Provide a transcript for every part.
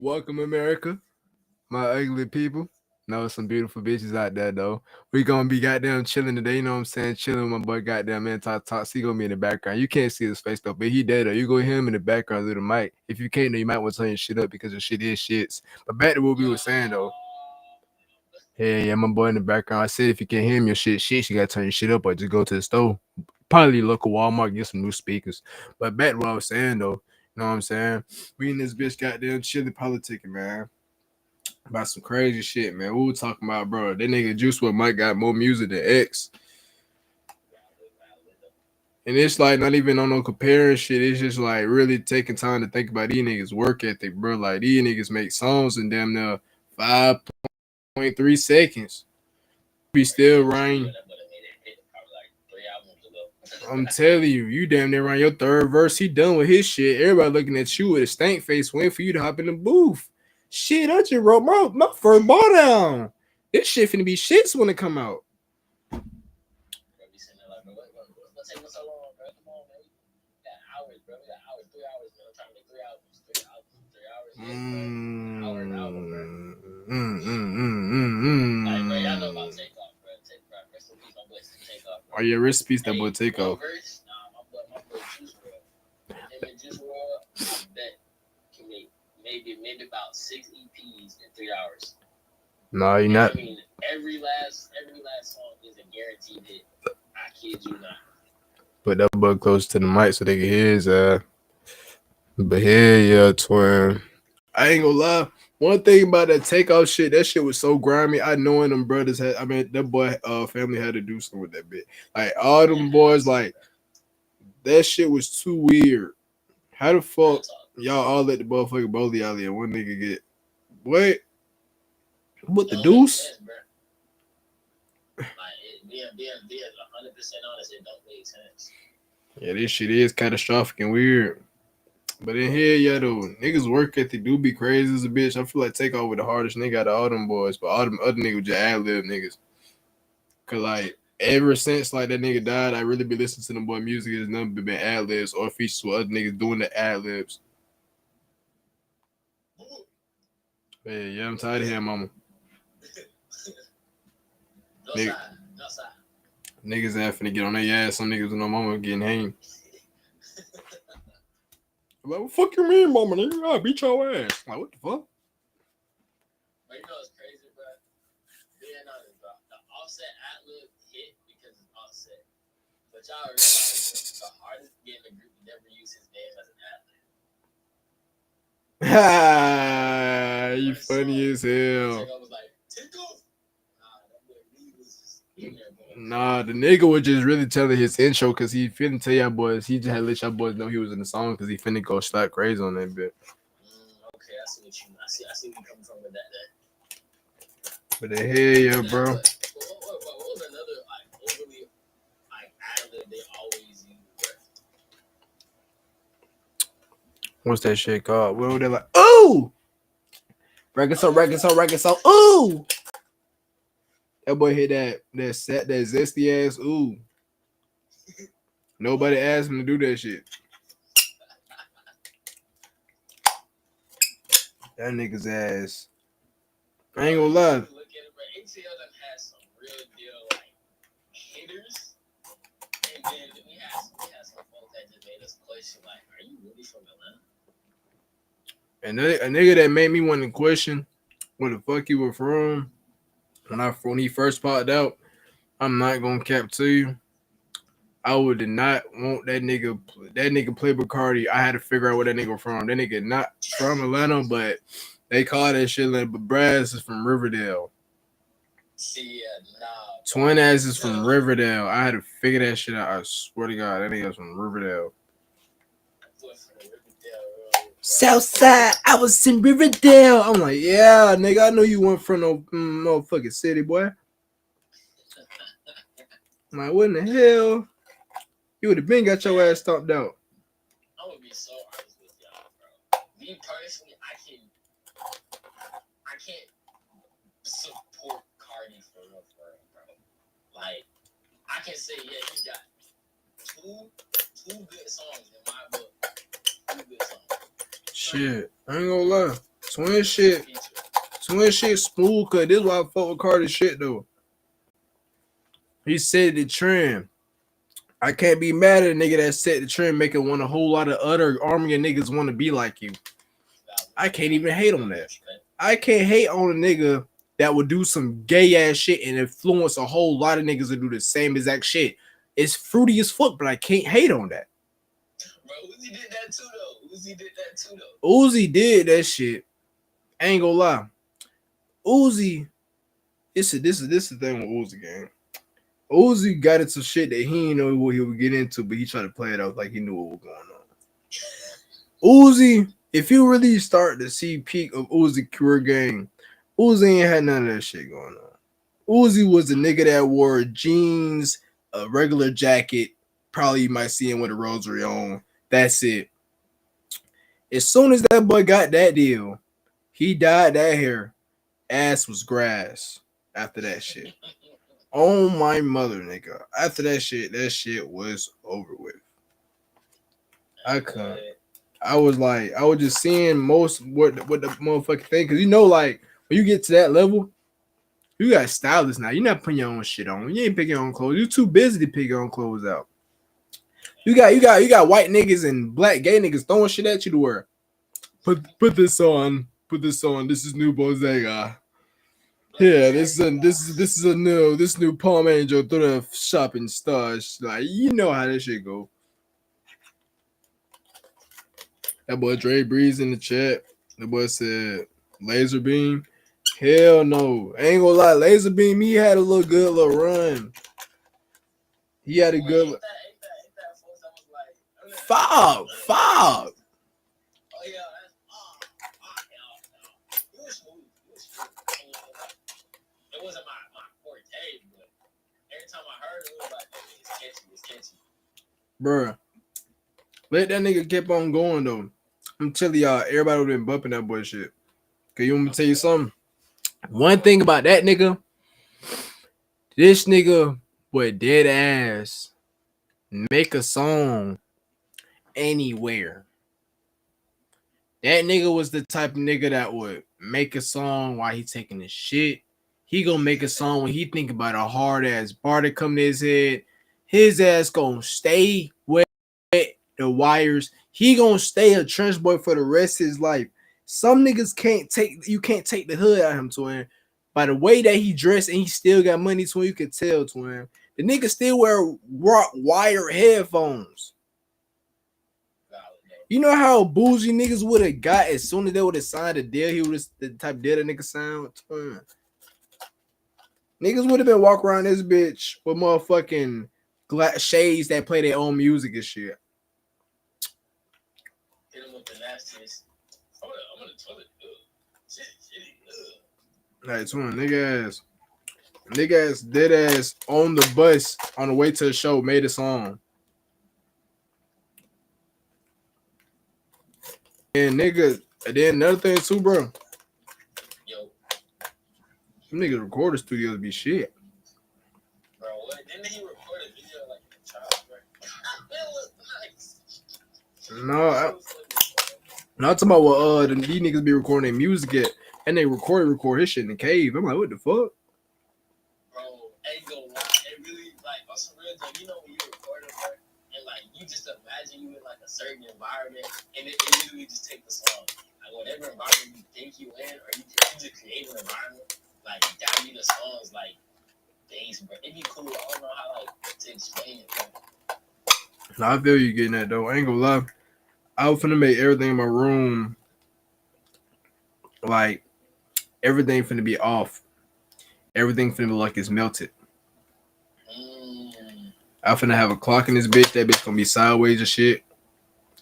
Welcome, America, my ugly people. Know some beautiful bitches out there, though. We gonna be goddamn chilling today, you know what I'm saying? Chilling with my boy, goddamn man, talk. He gonna be in the background. You can't see his face, though, but he dead, though. You go hear him in the background through the mic. If you can't, though, you might want to turn your shit up because your shit is shits. But back to what we were saying, though. Yeah, my boy in the background. I said if you can't hear him, your shit, you gotta turn your shit up or just go to the store. Probably local Walmart, get some new speakers. But back to what I was saying, though. You know what I'm saying? We in this bitch goddamn chilly politicking, man. About some crazy shit, man. We were talking about, bro. That nigga Juice WRLD Mike got more music than X. And it's like not even on no comparing shit. It's just like really taking time to think about these niggas' work ethic, bro. Like these niggas make songs in damn near 5.3 seconds. Be still writing. I'm telling you, you damn near around your third verse. He done with his shit. Everybody looking at you with a stank face, waiting for you to hop in the booth. Shit, I just wrote my first bar down. This shit finna be shits when it come out. Oh yeah, recipes that boy take off. Maybe about 6 EPs in 3 hours. No, you're not. I mean, every last song is a guaranteed hit. I kid you not. Put that boy close to the mic so they can hear his But yeah, twin. I ain't gonna lie. One thing about that takeoff shit, that shit was so grimy. I knowing them brothers had. I mean, that boy family had to do something with that bit. Like all them boys, like that shit was too weird. How the fuck y'all all let the motherfucking Boldy out there? One nigga get what? What the deuce? Like being 100% honest, it don't make sense. Yeah, this shit is catastrophic and weird. But in here, yeah, though, niggas work ethic do be crazy as a bitch. I feel like Takeoff with the hardest nigga out of all them boys, but all them other niggas just ad lib niggas. Cause like ever since like that nigga died, I really been listening to them boy music. It's never been ad libs or features with other niggas doing the ad libs. Yeah, I'm tired of him, mama. Niggas ain't finna get on their ass. Some niggas with no mama getting hanged. Like, what the fuck you mean, mama? Nigga, I'll beat your ass. Like, what the fuck? But you know what's crazy, bro? Being honest, bro. The Offset ad-lib hit because it's Offset. But y'all realize the hardest to get in the group to never use his name as an ad-lib. You funny as hell. I was like, take off. Nah, the nigga was just really telling his intro because he finna tell y'all boys. He just had to let y'all boys know he was in the song because he finna go slap crazy on that bit. Okay, I see what you. I see where you coming from with that. But the hell, yeah, bro. What was another like overly like ad-lib they always use? What's that shit called? What were they like? Ooh, record so. Ooh. That boy hit that zesty ass ooh. Nobody asked him to do that shit. That nigga's ass. I ain't gonna lie. Look at it, but ATL done had some real deal like haters. And then we had some folks that just made us question like, are you really from Atlanta? And a nigga that made me want to question where the fuck he was from when he first popped out, I'm not gonna cap to you. I would not want that nigga play Bacardi. I had to figure out where that nigga from. That nigga not from Atlanta, but they call that shit Atlanta. But Brass is from Riverdale. See, nah. Twin ass is from Riverdale. I had to figure that shit out. I swear to God, that nigga's from Riverdale. Southside, I was in Riverdale. I'm like, yeah, nigga, I know you weren't from no fucking city, boy. I'm like, what in the hell? You would have been got your ass stomped out. I'm gonna be so honest with y'all, bro. Me personally, I can't support Cardi for real, bro. Like, I can say, yeah, he got two good songs in my book. 2 good songs. Shit, I ain't gonna lie. Twin shit smooth, cause this is why I fuck with Carter's shit though. He set the trend. I can't be mad at a nigga that set the trend, making one a whole lot of other army of niggas want to be like you. I can't even hate on that. I can't hate on a nigga that would do some gay ass shit and influence a whole lot of niggas to do the same exact shit. It's fruity as fuck, but I can't hate on that. Bro, Uzi did that too though. Uzi did that shit. I ain't gonna lie. Uzi, this is the thing with Uzi, gang. Uzi got into shit that he didn't know what he would get into, but he tried to play it out like he knew what was going on. Uzi, if you really start to see peak of Uzi career game, Uzi ain't had none of that shit going on. Uzi was the nigga that wore jeans, a regular jacket. Probably you might see him with a rosary on. That's it. As soon as that boy got that deal, he dyed that hair. Ass was grass after that shit. Oh my mother, nigga. After that shit was over with. I couldn't. I was just seeing most what the motherfucking thing. Cause you know, like when you get to that level, you got stylists now. You're not putting your own shit on. You ain't picking your own clothes. You're too busy to pick your own clothes out. You got white niggas and black gay niggas throwing shit at you to wear. Put this on. This is new Bozega. Yeah, this is a new Palm Angel through the shopping stars. Like, you know how this shit go. That boy Dre Breeze in the chat. The boy said laser beam. Hell no. I ain't gonna lie, laser beam, he had a good little run. He had a good Fob. Oh yeah, it wasn't my forte, but every time I heard it, it was like, it's catchy. Bruh. Let that nigga keep on going though. I'm telling y'all, everybody would have been bumping that boy shit. Cause you want me to tell you something? One thing about that nigga, this nigga would dead ass make a song anywhere. That nigga was the type of nigga that would make a song while he taking his shit. He gonna make a song when he think about a hard ass bar that come to his head. His ass gonna stay with the wires. He gonna stay a trench boy for the rest of his life. Some niggas can't take the hood out of him, twin. By the way that he dressed and he still got money, twin, you can tell, twin. The nigga still wear wire headphones. You know how bougie niggas would have got as soon as they would have signed a deal? He was the type of deal that nigga signed. Twin. Niggas would have been walking around this bitch with motherfucking shades that play their own music and shit. Hit him with the nastiest. I'm gonna toilet. Like, twin, nigga ass, dead ass on the bus on the way to the show made a song. And nigga, and then another thing too, bro. Yo. Them niggas recorder studios be shit. Bro, what? Didn't he record a video like a child, bro? That was nice. No, I'm talking about what these niggas be recording their music at, and they record his shit in the cave. I'm like, what the fuck? Bro, ain't gonna lie, it really like on some real thing, you know when you record it, bro, and like you just imagine you in like a certain environment, and it literally just take the song. Like whatever environment you think you in, or you just create an environment, like that be the songs like things, bro. It'd be cool. I don't know how like to explain it, bro. I feel you getting that though. I ain't gonna lie. I was finna make everything in my room like everything finna be off. Everything finna be like it's melted. I finna have a clock in this bitch. That bitch gonna be sideways and shit.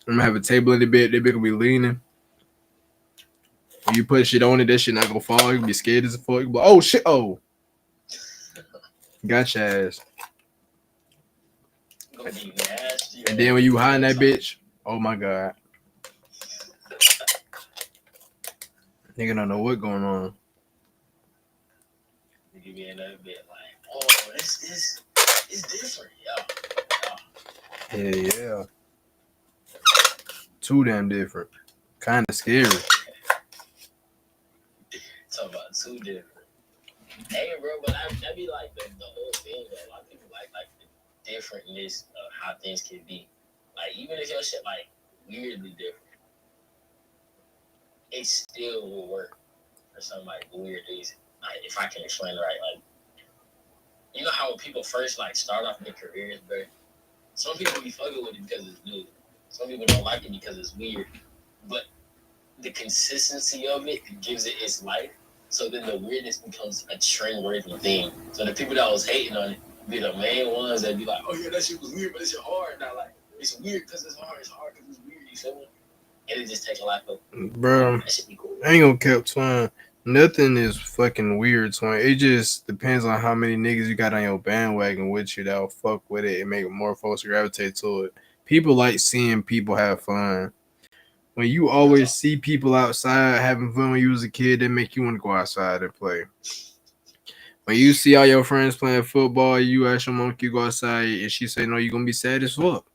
I'm gonna have a table in the bed. That bitch gonna be leaning. When you put shit on it, that shit not gonna fall. You gonna be scared as a fuck. But oh shit, oh. Got your ass. And then when you hide that bitch, oh my god. Nigga don't know what going on. Nigga be in that bit like, oh, it's different, Yeah. Too damn different. Kind of scary. talking about two different. Hey, bro, but that be like the whole thing. Though. A lot of people like the differentness of how things can be. Like even if your shit like weirdly different, it still will work for some like weird reason. Like if I can explain it right, like you know how when people first like start off their careers, bro. Some people be fucking with it because it's new. Some people don't like it because it's weird. But the consistency of it gives it its life. So then the weirdness becomes a trend-worthy thing. So the people that was hating on it be the main ones that be like, "Oh yeah, that shit was weird, but it's hard." Now like it's weird because it's hard. It's hard because it's weird. You feel me? And it just takes a life of Bro, that should be cool. I ain't gonna keep twine. Nothing is fucking weird, twine. It just depends on how many niggas you got on your bandwagon with you that'll fuck with it and make more folks gravitate to it. People like seeing people have fun. When you always see people outside having fun when you was a kid, that make you want to go outside and play. When you see all your friends playing football, you ask your mom to go outside and she say no, you gonna be sad as fuck.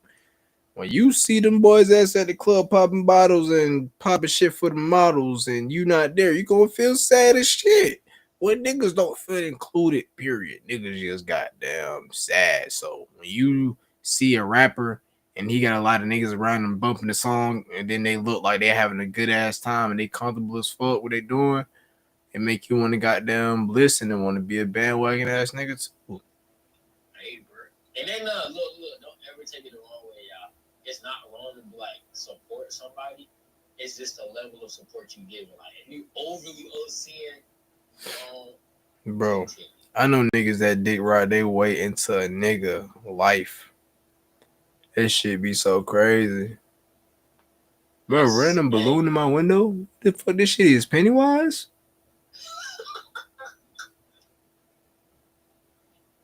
When you see them boys ass at the club popping bottles and popping shit for the models and you not there, you gonna feel sad as shit. When niggas don't feel included, period. Niggas just goddamn sad. So when you see a rapper and he got a lot of niggas around him bumping the song and then they look like they having a good ass time and they comfortable as fuck what they doing, it make you want to goddamn listen and want to be a bandwagon ass nigga too. Hey, bro. And then look, don't ever take it the wrong way, y'all. It's not wrong to like support somebody. It's just the level of support you give. Like if you overly OCing, Bro, I know niggas that dick ride they way into a nigga life. That shit be so crazy. Bro, random balloon in my window? The fuck this shit is Pennywise?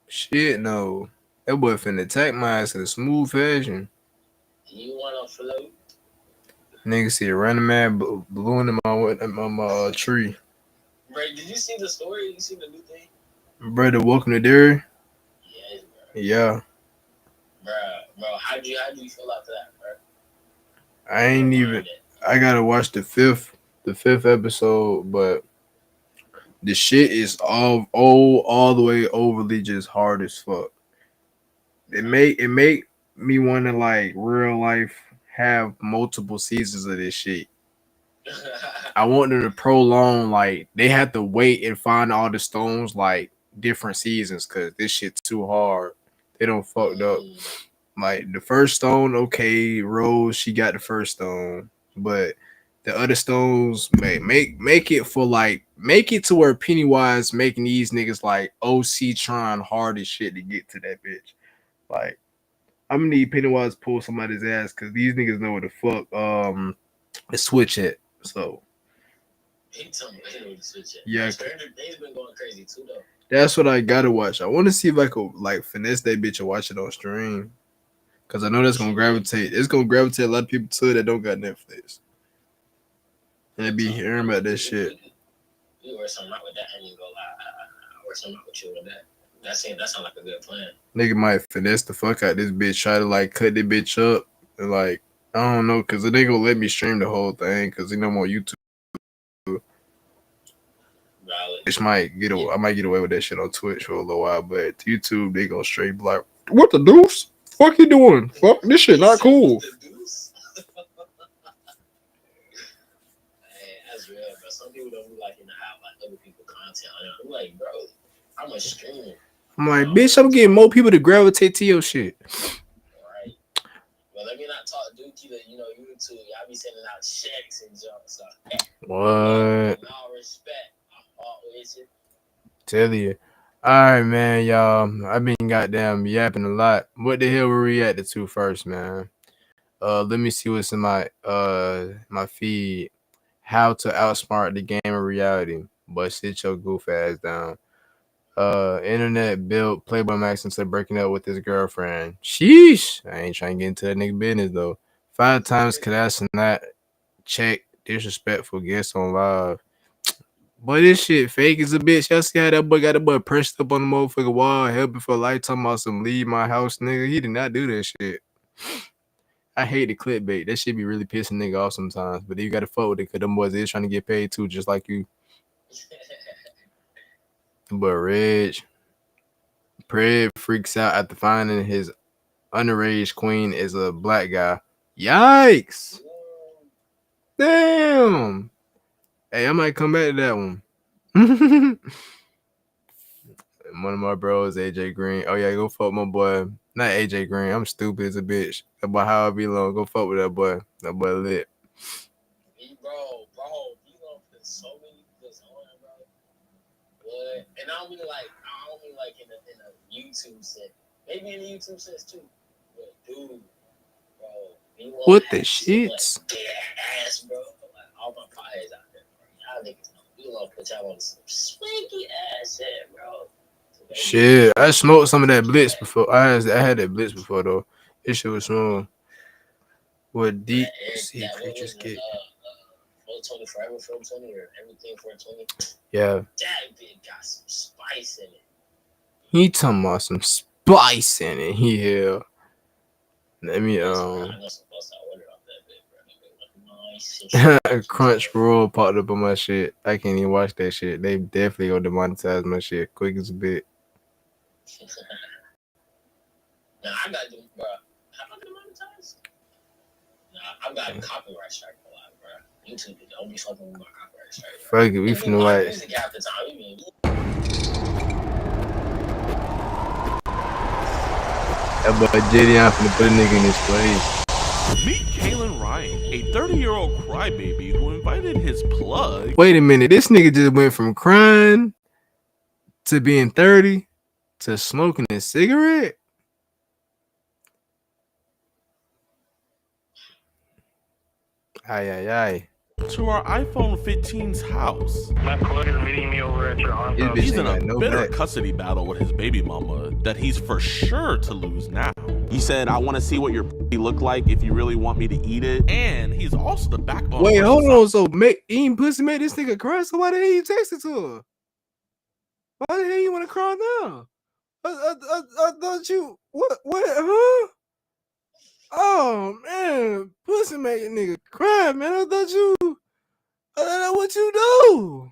Shit, no. That boy finna attack my ass in a smooth fashion. You wanna float? Nigga see a random man balloon in my tree. Bro, did you see the story? You see the new thing? Brother, welcome to Derry. Yes, bro. Yeah. Bro, how do you feel after that, bro? I ain't even. I gotta watch the fifth episode, but the shit is all the way overly just hard as fuck. It make me want to like real life have multiple seasons of this shit. I want them to prolong, like they have to wait and find all the stones like different seasons because this shit's too hard. They don't fucked up. Like the first stone, okay, Rose, she got the first stone, but the other stones make it for like make it to where Pennywise making these niggas like OC trying hard as shit to get to that bitch. Like I'm gonna need Pennywise to pull somebody's ass because these niggas know where the fuck the switch at. So yeah, they've been going crazy too though. That's what I gotta watch. I want to see if I could like finesse that bitch and watch it on stream. Cause I know that's gonna gravitate. It's gonna gravitate a lot of people to it that don't got Netflix. And they be hearing about that shit. You work something out with that, and you go, I work something out with you with that. That sounds like a good plan. Nigga might finesse the fuck out this bitch, try to like cut the bitch up, and like I don't know, cause it ain't gonna let me stream the whole thing, cause they know more YouTube. Which might get away. I might get away with that shit on Twitch for a little while, but YouTube they gonna straight be like, what the deuce? Fuck you doing? Fuck this shit not cool. That's real, bro. Some people don't be liking to have like other people content on it. I'm like, bro, I'm a streamer. I'm like, bitch, I'm getting more people to gravitate to your shit. Right. Well, let me not talk dookie to YouTube. Y'all be sending out checks and junk. So what? In all respect, I'm always it. Tell you. Alright, man, y'all. I've been goddamn yapping a lot. What the hell were we reacting to first, man? Let me see what's in my feed. How to outsmart the game of reality. But sit your goof ass down. Internet built Playboy Max into breaking up with his girlfriend. Sheesh. I ain't trying to get into that nigga business though. 5 times Kardashian not check disrespectful guests on live. Boy, this shit fake as a bitch. Y'all see how that boy got the boy pressed up on the motherfucking wall, helping for life, talking about some leave my house, nigga. He did not do that shit. I hate the clickbait. That shit be really pissing nigga off sometimes. But you gotta fuck with it because them boys is trying to get paid too, just like you. But Pred freaks out after finding his underage queen is a black guy. Yikes! Damn! Hey, I might come back to that one. One of my bros, AJ Green. Oh yeah, go fuck my boy. Not AJ Green. I'm stupid as a bitch. About how I be long. Go fuck with that boy. That boy lit. Bro, you gonna put so many clips on it, bro. What? And I don't mean like in a YouTube set. Maybe in the YouTube sets too. But dude, bro, what the shits? Like, ass, bro. Like all my pies out there, bro. Y'all niggas know. We gonna put y'all on some swanky ass shit, bro. Shit, I smoked some of that blitz before. I had that blitz before though. This shit was small. What deep sea creatures get? 420 Forever 420 or everything 420. Yeah. That bitch got some spice in it. He talking about some spice in it. Yeah. Let me Crunch Roll popped up on my shit. I can't even watch that shit. They definitely gonna demonetize my shit quick as a bit. Nah, I got them, bro. How about demonetized? Nah, I got a copyright strike a lot, bro. YouTube don't be fucking with my copyright strike. Fuck it, we finna watch. Music half the time, that boy JD, I'm finna put a nigga in his place. Meet Kalen Ryan, a 30-year-old crybaby who invited his plug. Wait a minute, this nigga just went from crying to being 30 to smoking a cigarette. Aye. To our iPhone 15's house. My plug is meeting me over at your aunt's house. He's in a bitter custody battle with his baby mama that he's for sure to lose now. He said, I want to see what your look like if you really want me to eat it. And he's also the backbone. Wait, hold on. So eating pussy made this nigga cry? So why the hell you text it to her? Why the hell you want to cry now? I thought you... What? Huh? Oh, man. Pussy make a nigga cry, man. I thought that what you do.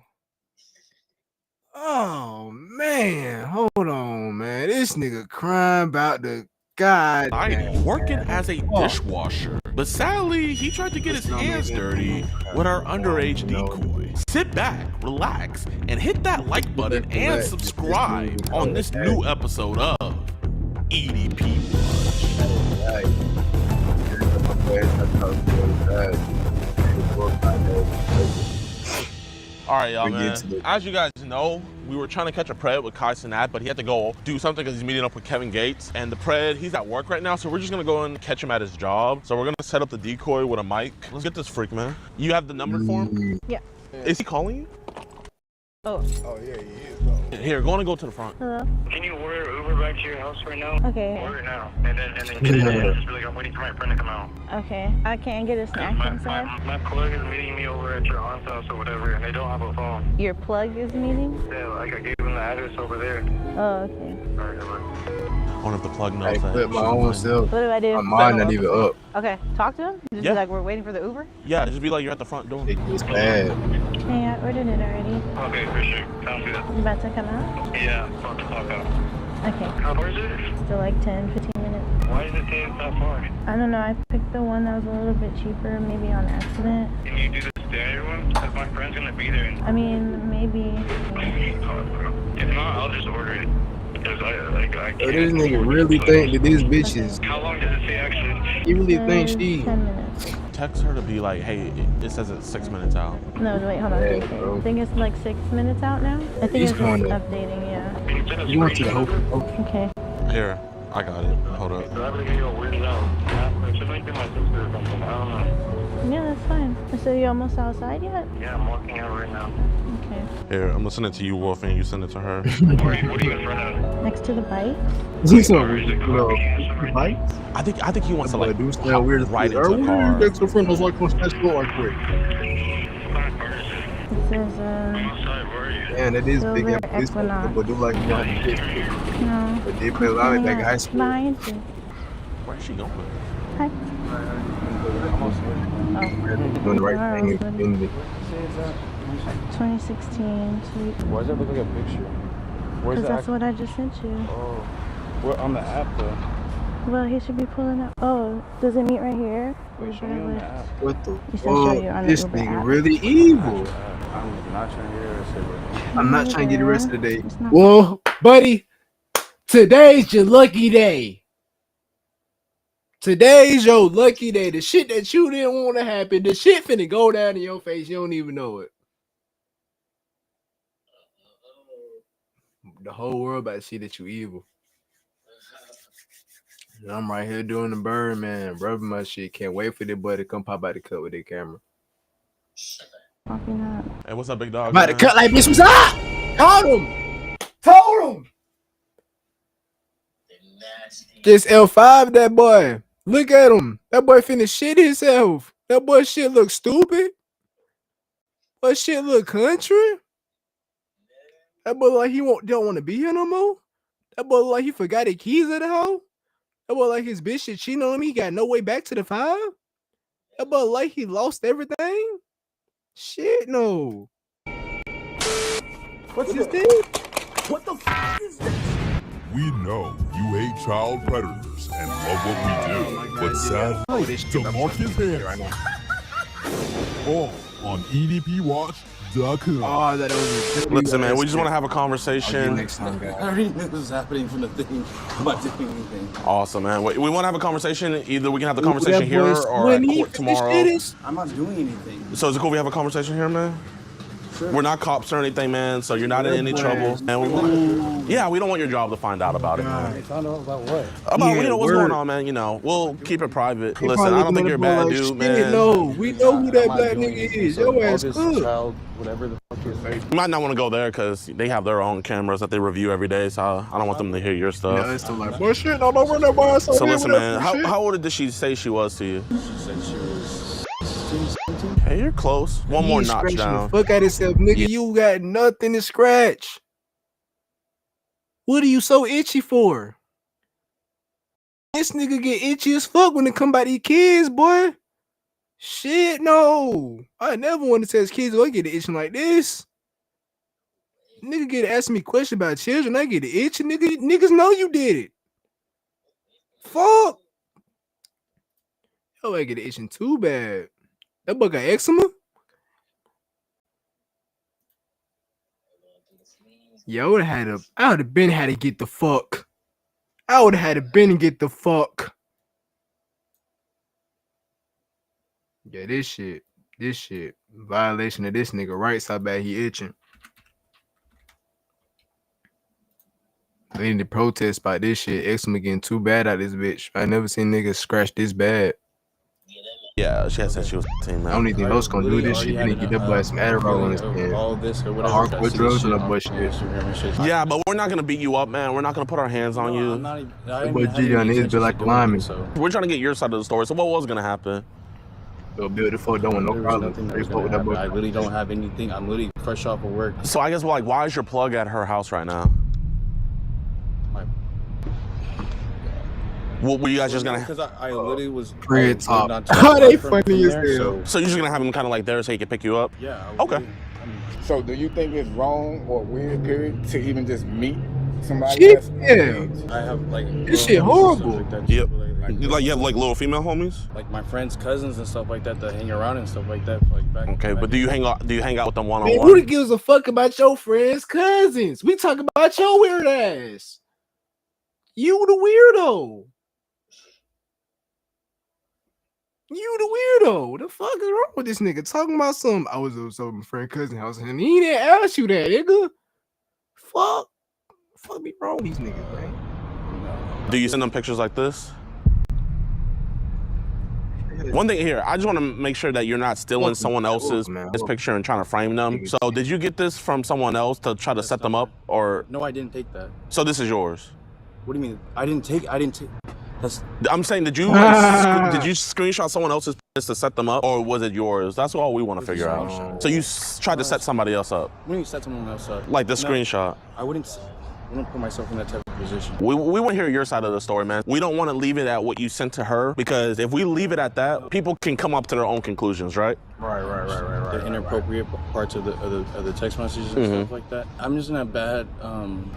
Oh, man. Hold on, man. This nigga crying about the God. Working as a dishwasher. But sadly, he tried to get his hands dirty with our underage decoy. Sit back, relax, and hit that like button and subscribe on this new episode of EDP Watch. Alright, y'all, man. As you guys know, we were trying to catch a Pred with Kai Sinat, but he had to go do something because he's meeting up with Kevin Gates. And the Pred, he's at work right now, so we're just gonna go and catch him at his job. So we're gonna set up the decoy with a mic. Let's get this freak, man. You have the number for him? Yeah. Is he calling you? Oh yeah, he is, bro. Here, go on and go to the front. Hello? Can you order Uber back to your house right now? Okay. Order it now. And then get it in. Just be like, I'm waiting for my friend to come out. Okay. I can't get a snack inside? My plug is meeting me over at your aunt's house or whatever, and they don't have a phone. Your plug is meeting? Yeah, like I gave them the address over there. Oh, okay. Alright, good. I wonder if the plug knows that. Put my own self. What do I do? Mine not even up. Okay. Talk to him? Just be like, we're waiting for the Uber? Yeah, just be like, you're at the front door. It's bad. Hey, I ordered it already. Okay, for sure. Sounds good. You about to come out? Yeah, about to clock out. Okay. How far is it? Still like 10, 15 minutes. Why is it taking that far? I don't know. I picked the one that was a little bit cheaper, maybe on accident. Can you do the standard one? Because my friend's going to be there. I mean, maybe. If not, I'll just order it. Because I can't. This nigga really think that this bitch is... How long does it say actually? He really think she... 10 minutes. Text her to be like, hey, it says it's 6 minutes out. No, wait, hold on. Yeah, I bro. think it's like 6 minutes out now. I think He's it's just going to- updating, yeah. You want to the whole... Okay. Here, I got it. Hold up. I'm going to get you a weird note. It should make it my sister or something. I don't know. Yeah, that's fine. So you're almost outside yet? Yeah, I'm walking out right now. Okay. Here, I'm gonna send it to you, Wolf, and you send it to her. What are you in front of? Next to the bike? He's so Or is it bikes? I think he wants to like do hop stand weird right into the car. That's a friend was like on special or quick. It says, Outside, where are you? Man, that is big. Silver This Equinox. but do like no. but they play a lot of like high school. Behind you. Where's she going? Hi. Doing the right Alright, thing buddy. in the 2016. Why does that look like a picture? Where's Because that's what I just sent you. Oh, what on the app though? Well, he should be pulling up. Oh, does it meet right here? Wait, show me on the app. What the You should show you fuck? on This the Uber nigga app. really evil. I'm not trying to hear this. I'm not trying to get the rest of the day. It's not- Well, buddy, today's your lucky day. Today's your lucky day. The shit that you didn't want to happen, the shit finna go down in your face. You don't even know it. The whole world about to see that you evil. And I'm right here doing the bird, man, rubbing my shit. Can't wait for the boy to come pop out the cut with their camera. Popping up. Hey, what's up, big dog? About to cut like bitch was up. Told him. Just L5 that boy. Look at him. That boy finna shit himself. That boy shit look stupid. But shit look country. That boy like he don't want to be here no more. That boy like he forgot his keys at the house. That boy like his bitch shit cheating on him. He got no way back to the 5. That boy like he lost everything. Shit no. What's his name? What the f is this? We know you hate child predators and love what we do, but sadly, DeMarcus Hands. All on EDPWatch.com. Oh, that was Listen, man, we just want to have a conversation. next time, guys. I already knew this was happening from the thing. I'm not doing anything. Awesome, man. We want to have a conversation. Either we can have the conversation here or at court tomorrow. I'm not doing anything. So is it cool if we have a conversation here, man? Sure. We're not cops or anything, man, so you're not in any trouble. And we don't want your job to find out about it, man. Found out about what? About, Yeah, what's word. going on, man. We'll keep it private. They Listen, probably I don't think looking you're a at the boy bad like, dude, shit, man. No, we know who that I'm not black doing nigga anything, is. so Your all ass this good. child, whatever the fuck is. You might not want to go there because they have their own cameras that they review every day, so I don't want them to hear your stuff. No, it's still like, Boy, shit, no, don't run that boy. So listen, man, how old did she say she was to you? She said she was 16, 17. Hey, you're close. One more notch scratching down. the fuck out himself, nigga. You got nothing to scratch. What are you so itchy for? This nigga get itchy as fuck when it come by these kids, boy. Shit, no. I never want to tell his kids, I get it itching like this. Nigga get to ask me questions about children. I get it itching, nigga. Niggas know you did it. Fuck. Yo, I get it itching too bad. That boy got eczema? Yeah, I would have been had to get the fuck. I would have had to been and get the fuck. Yeah, this shit. Violation of this nigga rights, how bad he itching. They need to protest about this shit. Eczema getting too bad out this bitch. I never seen niggas scratch this bad. Yeah, she had said she was 18, man. I don't even think those gonna do this shit. They need to get that boy some Adderall on his head. All this or whatever. Hardcore drugs on that boy shit. Yeah, but we're not gonna beat you up, man. We're not gonna put our hands on you. That boy G on his be like a lineman. We're trying to get your side of the story. So what was gonna happen? Yo, Bill, the fuck don't want no problem. I really don't have anything. I'm literally fresh off of work. So I guess, like, why is your plug at her house right now? Were you guys just gonna? Because I literally was. Red top. Oh, they funny as hell. So you're just gonna have him kind of like there so he can pick you up? Yeah. Okay. So do you think it's wrong or weird, period, to even just meet somebody Shit, else? yeah. I have like. This shit horrible. Like that, Yep. you have like little female homies? Like my friends, cousins, and stuff like that hang around and stuff like that. Like back. Okay, but do you hang out with them one on Man, one? who gives a fuck about your friends' cousins? We talk about your weird ass. You the weirdo. You the weirdo. The fuck is wrong with this nigga? Talking about some. I was over my friend cousin house and he didn't ask you that, nigga. Fuck be wrong with these niggas, man. Do you send them pictures like this? One thing here, I just want to make sure that you're not stealing someone else's picture and trying to frame them. So did you get this from someone else to try to set them up, or? No, I didn't take that. So this is yours? What do you mean? I didn't take. I'm saying, did you screenshot someone else's pictures to set them up, or was it yours? That's all we want to figure out. So you tried to set somebody else up? When you set someone else up, Like the screenshot? I wouldn't. wouldn't put myself in that type of position. We want to hear your side of the story, man. We don't want to leave it at what you sent to her, because if we leave it at that, people can come up to their own conclusions, right? Right. The inappropriate parts of the text messages and stuff like that. I'm just in a bad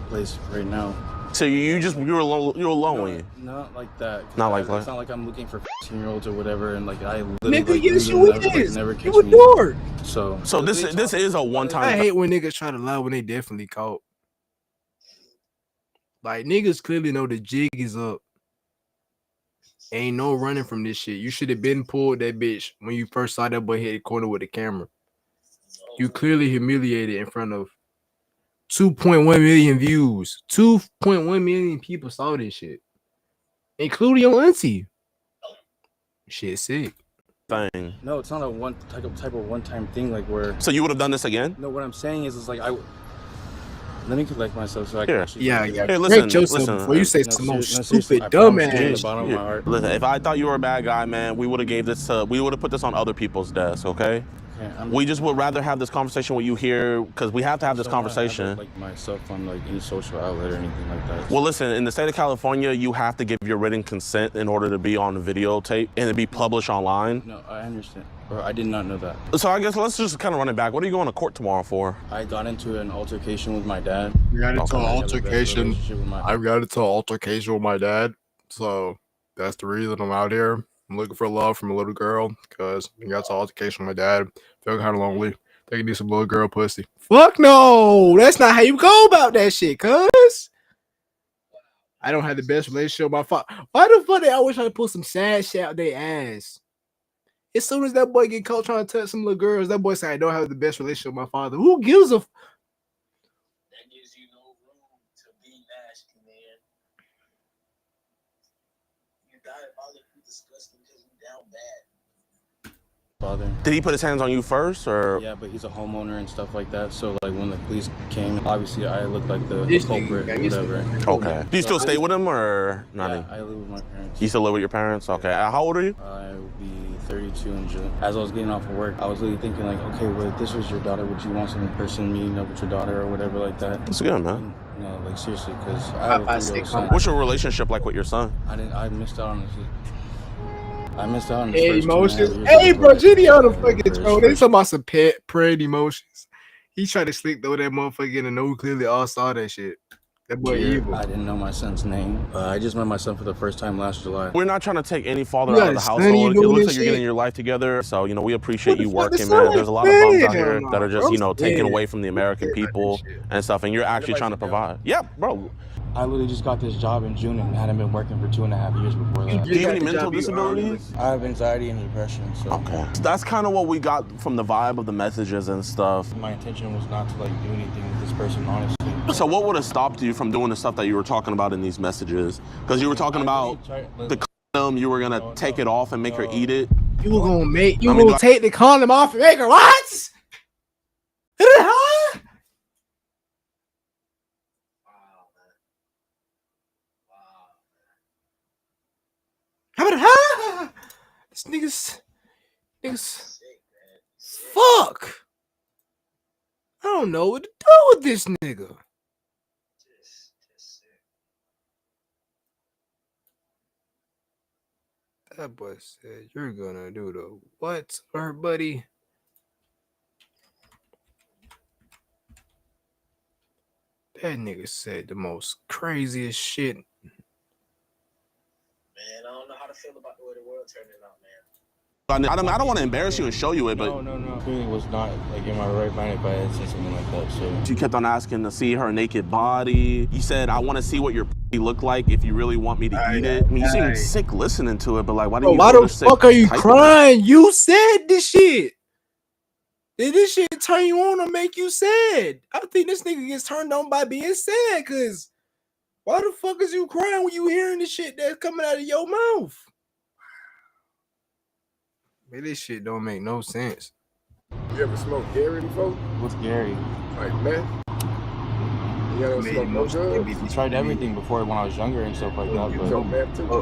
place right now. So you were alone. Not like that. Not like that. It's not like I'm looking for 15-years or whatever, and like I literally Nigga, yes, you never catch you a me. dork. So this is a one-time. I hate when niggas try to lie when they definitely caught. Like, niggas clearly know the jig is up. Ain't no running from this shit. You should have been pulled that bitch when you first saw that boy hit the corner with the camera. You clearly humiliated in front of 2.1 million views. 2.1 million people saw this shit, including your auntie. Shit sick. Thing. No, it's not a type of one-time thing like where. So you would have done this again? No, what I'm saying is like let me collect myself so I can actually. Yeah. Hey, listen. Before you say some more stupid seriously, dumbass. Listen, if I thought you were a bad guy, man, we would have put this on other people's desks, okay? We just would rather have this conversation with you here, because we have to have this conversation. Have, like myself on like any social outlet or anything like that. Well, listen, in the state of California, you have to give your written consent in order to be on the videotape and to be published online. No, I understand. Or I did not know that. So I guess let's just kind of run it back. What are you going to court tomorrow for? I got into an altercation with my dad. I got into an altercation with my dad. So that's the reason I'm out here. I'm looking for love from a little girl, because I got into an altercation with my dad. Feel kind of lonely. They can do some little girl pussy. Fuck no! That's not how you go about that shit, cuz. I don't have the best relationship with my father. Why the fuck they always try to put some sad shit out their ass? As soon as that boy get caught trying to touch some little girls, that boy say, I don't have the best relationship with my father. Who gives a... That gives you no room to be nasty, man. You diabolically disgusting because you down bad. Father. Did he put his hands on you first, or? Yeah, but he's a homeowner and stuff like that. So like when the police came, obviously I looked like the culprit or whatever. Okay. Do you still stay with him or not? Yeah, I live with my parents. You still live with your parents? Okay. How old are you? I will be 32 in June. As I was getting off of work, I was really thinking like, okay, well, if this was your daughter, would you want some person meeting up with your daughter or whatever like that? That's good, man. No, like seriously, because I have a 3-year-old son. What's your relationship like with your son? I missed out on this. I missed out on the Hey, first emotions. Hey, bro, Jenny on the fucking throw. They talking about some pet emotions. He tried to sleep through that motherfucker and know clearly all saw that shit. That boy evil. I didn't know my son's name. I just met my son for the first time last July. We're not trying to take any father out of the household. It looks like you're getting your life together. So, you know, we appreciate you working, man. There's a lot of bums out here that are just, you know, taken away from the American people and stuff. And you're actually trying to provide. Yeah, bro. I literally just got this job in June and hadn't been working for 2.5 years before that. Do you have any mental disabilities? I have anxiety and depression, so. Okay. That's kind of what we got from the vibe of the messages and stuff. My intention was not to like do anything with this person, honestly. So what would have stopped you from doing the stuff that you were talking about in these messages? Because you were talking about the condom, you were gonna take it off and make her eat it. You were gonna take the condom off and make her what? Huh? How about this niggas fuck. I don't know what to do with this nigga. That boy said you're gonna do the what, her buddy? That nigga said the most craziest shit. Man, I don't know how to feel about the way the world turning out, man. I don't want to embarrass you and show you it, but no. Clearly was not like in my right mind if I had said something like that. So you kept on asking to see her naked body. You said, "I want to see what your look like if you really want me to eat it." I mean, you seem sick listening to it, but like, why do you? Why the fuck are you crying? You said this shit. Did this shit turn you on or make you sad? I think this nigga gets turned on by being sad, cause why the fuck is you crying when you hearing the shit that's coming out of your mouth? Man, this shit don't make no sense. You ever smoked Gary before? What's Gary? Like meth? You ever smoked no drugs? I tried everything before when I was younger and stuff like that. You But smoked meth too?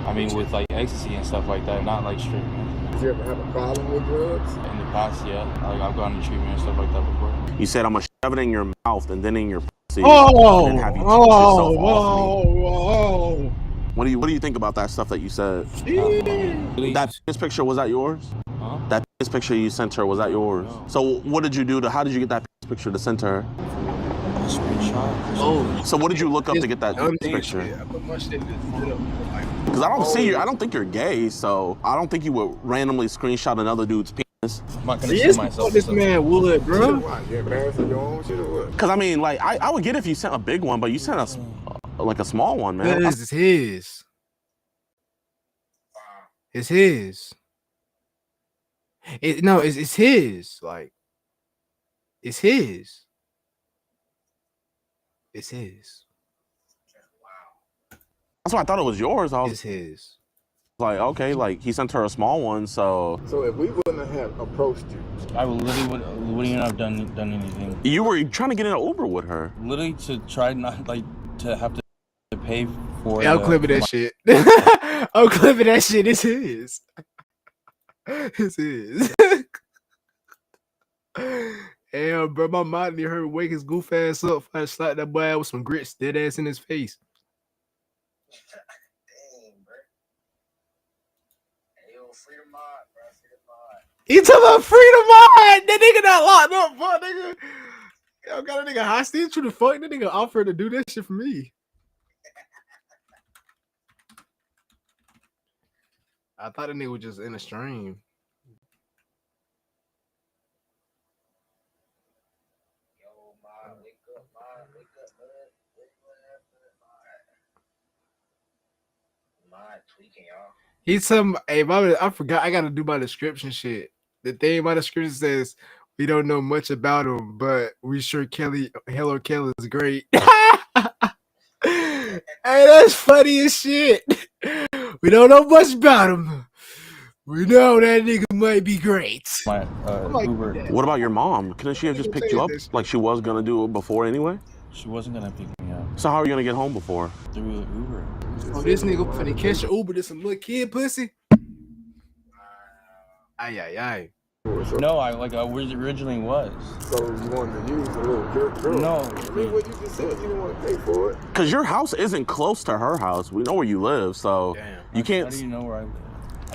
I mean, with like ecstasy and stuff like that, not like straight. Did you ever have a problem with drugs? In the past, yeah. Like I've gone to treatment and stuff like that before. You said, "I'm gonna shove it in your mouth and then in your and then have you teach yourself off me. What do you think about that stuff that you said? That penis picture, was that yours? Huh? That penis picture you sent her, was that yours? No. So what did you do how did you get that penis picture to send to her? A screenshot. Oh. So what did you look up to get that picture? Because I don't think you're gay, so I don't think you would randomly screenshot another dude's penis. I'm not gonna see myself. This man would, bro. Because I mean, like, I would get if you sent a big one, but you sent like a small one, man. This is his. It's his. It's his. Like, it's his. It's his. That's why I thought it was yours. It's his. Like, okay, like he sent her a small one, so. So if we wouldn't have approached you, I literally wouldn't have done anything. You were trying to get in an Uber with her. Literally to try not like to have to pay for. Yeah, I'm clipping that shit. I'm clipping that shit. It's his. It's his. Damn, bro, my mom need her to wake his goof ass up. I slap that boy out with some grits, dead ass in his face. Dang, bro. Hey, yo, freedom mod, bro. Freedom mod. He talking about freedom mod. That nigga not locked up, fuck, nigga. Y'all got a nigga hostage. Who the fuck? That nigga offered to do that shit for me. I thought that nigga was just in a stream. Tweaking, y'all. He's some. Hey, I forgot. I gotta do my description shit. The thing my description says we don't know much about him, but we sure Hello Kelly is great. Hey, that's funny as shit. We don't know much about him. We know that nigga might be great. Uber. What about your mom? Couldn't she have just picked you up like she was gonna do it before anyway? She wasn't gonna pick me up. So how are you gonna get home before? Through Uber. Oh, this nigga finna catch an Uber to some little kid pussy. Ay. No, I originally was. So you wanted to use a little girl? No. I mean, what you just said, you didn't want to pay for it. Because your house isn't close to her house. We know where you live, so you can't. How do you know where I live?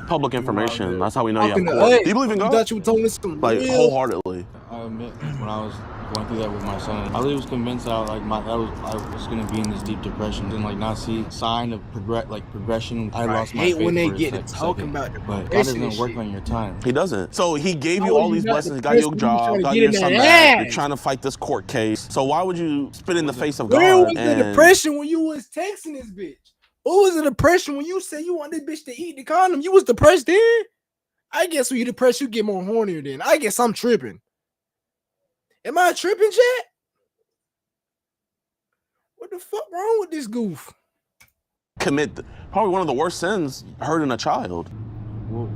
Public information. That's how we know you have court. Do you believe in God? Thought you were telling us like wholeheartedly. I admit, when I was going through that with my son, I really was convinced that I was gonna be in this deep depression and like not see sign of progression. I lost my faith when they for get a to talking second. about But God doesn't work on your time. He doesn't. So he gave you all these blessings, got you a job, got your son back. You're trying to fight this court case. So why would you spit in the face of God? Where was the depression when you was texting this bitch? What was the depression when you said you want this bitch to eat the condom? You was depressed then? I guess when you depressed, you get more hornier then. I guess I'm tripping. Am I tripping, chat? What the fuck wrong with this goof? Commit probably one of the worst sins, hurting a child. Whoa.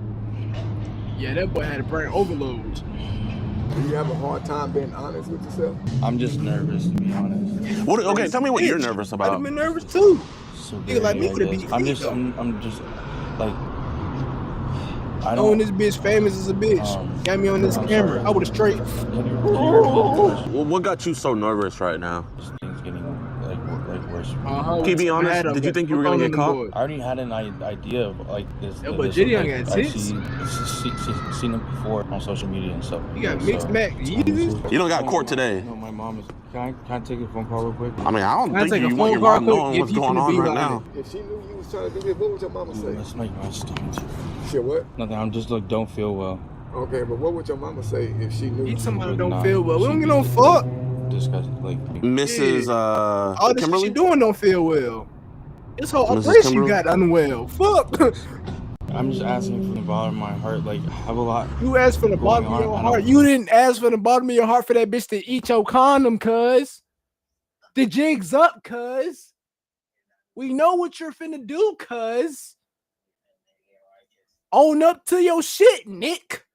Yeah, that boy had a brain overload. Do you have a hard time being honest with yourself? I'm just nervous, to be honest. Okay, tell me what you're nervous about. I've been nervous too. So nigga like me would have beat. I'm just like. I don't. Knowing this bitch famous as a bitch, got me on this camera. I would have straight. Well, what got you so nervous right now? Things getting like worse. Can you be honest? Did you think you were gonna get caught? I already had an idea of like this. Yeah, but Gideon got tits. Seen it before on social media and stuff. You got mixed back. You don't got court today. No, my mom is. Can I take a phone call real quick? I mean, I don't think you want your mom knowing what's going on right now. If she knew you was trying to do this, what would your mama say? Let's make my stomach. Shit, what? Nothing. I'm just like don't feel well. Okay, but what would your mama say if she knew? Somebody don't feel well. We don't get no fuck. Disgusting, like Mrs. All this Kimberly? shit she doing don't feel well. This whole operation you got unwell. Fuck. I'm just asking from the bottom of my heart. Like, I have a lot. You asked for the bottom of your heart. You didn't ask for the bottom of your heart for that bitch to eat your condom, cuz. The jig's up, cuz. We know what you're finna do, cuz. Own up to your shit, Nick.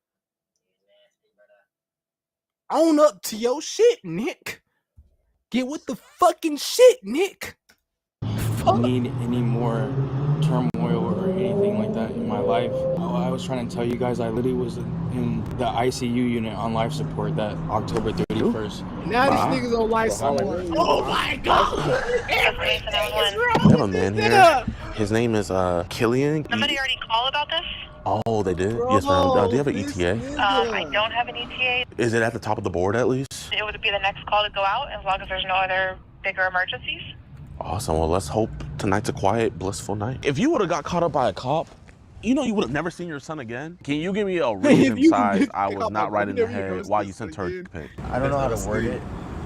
Own up to your shit, Nick. Get with the fucking shit, Nick. I need any more turmoil or anything like that in my life. I was trying to tell you guys I literally was in the ICU unit on life support that October 30th. you? First. Now these niggas on life support. Oh my god! Everything is wrong. We have a man here. His name is Killian. Somebody already called about this? Oh, they did? Bro, Yes, ma'am. Do you have an this ETA? I don't have an ETA. Is it at the top of the board at least? It would be the next call to go out as long as there's no other bigger emergencies. Awesome. Well, let's hope tonight's a quiet, blissful night. If you would have got caught up by a cop, you know you would have never seen your son again. Can you give me a reason besides I was not right in the head while you sent her a pic? I don't know how to word it,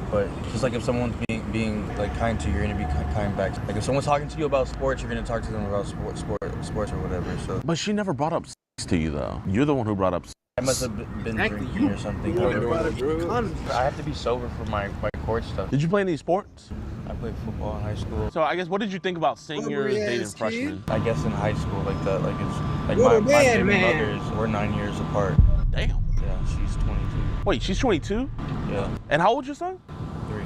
but just like if someone's being like kind to you, you're gonna be kind back. Like if someone's talking to you about sports, you're gonna talk to them about sports or whatever. So. But she never brought up sex to you though. You're the one who brought up sex. I must have been drinking or something. I have to be sober for my court stuff. Did you play any sports? I played football in high school. So I guess what did you think about seniors dating freshmen? I guess in high school, like that, like it's like my baby mothers, we're 9 years apart. Damn. Yeah, she's 22. Wait, she's 22? Yeah. And how old is your son? 3.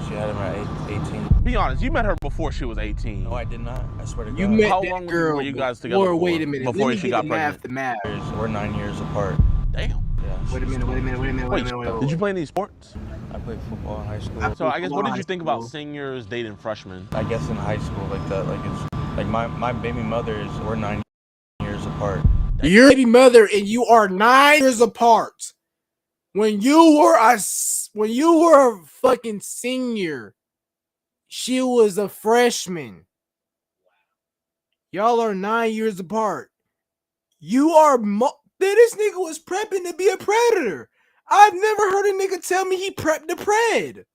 She had him at 18. Be honest, you met her before she was 18. No, I did not. I swear to God. You met how that long girl were you guys together or for? wait a minute. Before she got pregnant? The math. We're 9 years apart. Damn. Yeah. Wait a minute. Wait, did you play any sports? I played football in high school. So I guess what did you think about seniors dating freshmen? I guess in high school, like that, like it's like my baby mothers, we're 9 years apart. Your baby mother and you are 9 years apart. When you were a fucking senior, she was a freshman. Y'all are 9 years apart. You are this nigga was prepping to be a predator. I've never heard a nigga tell me he prepped the pred.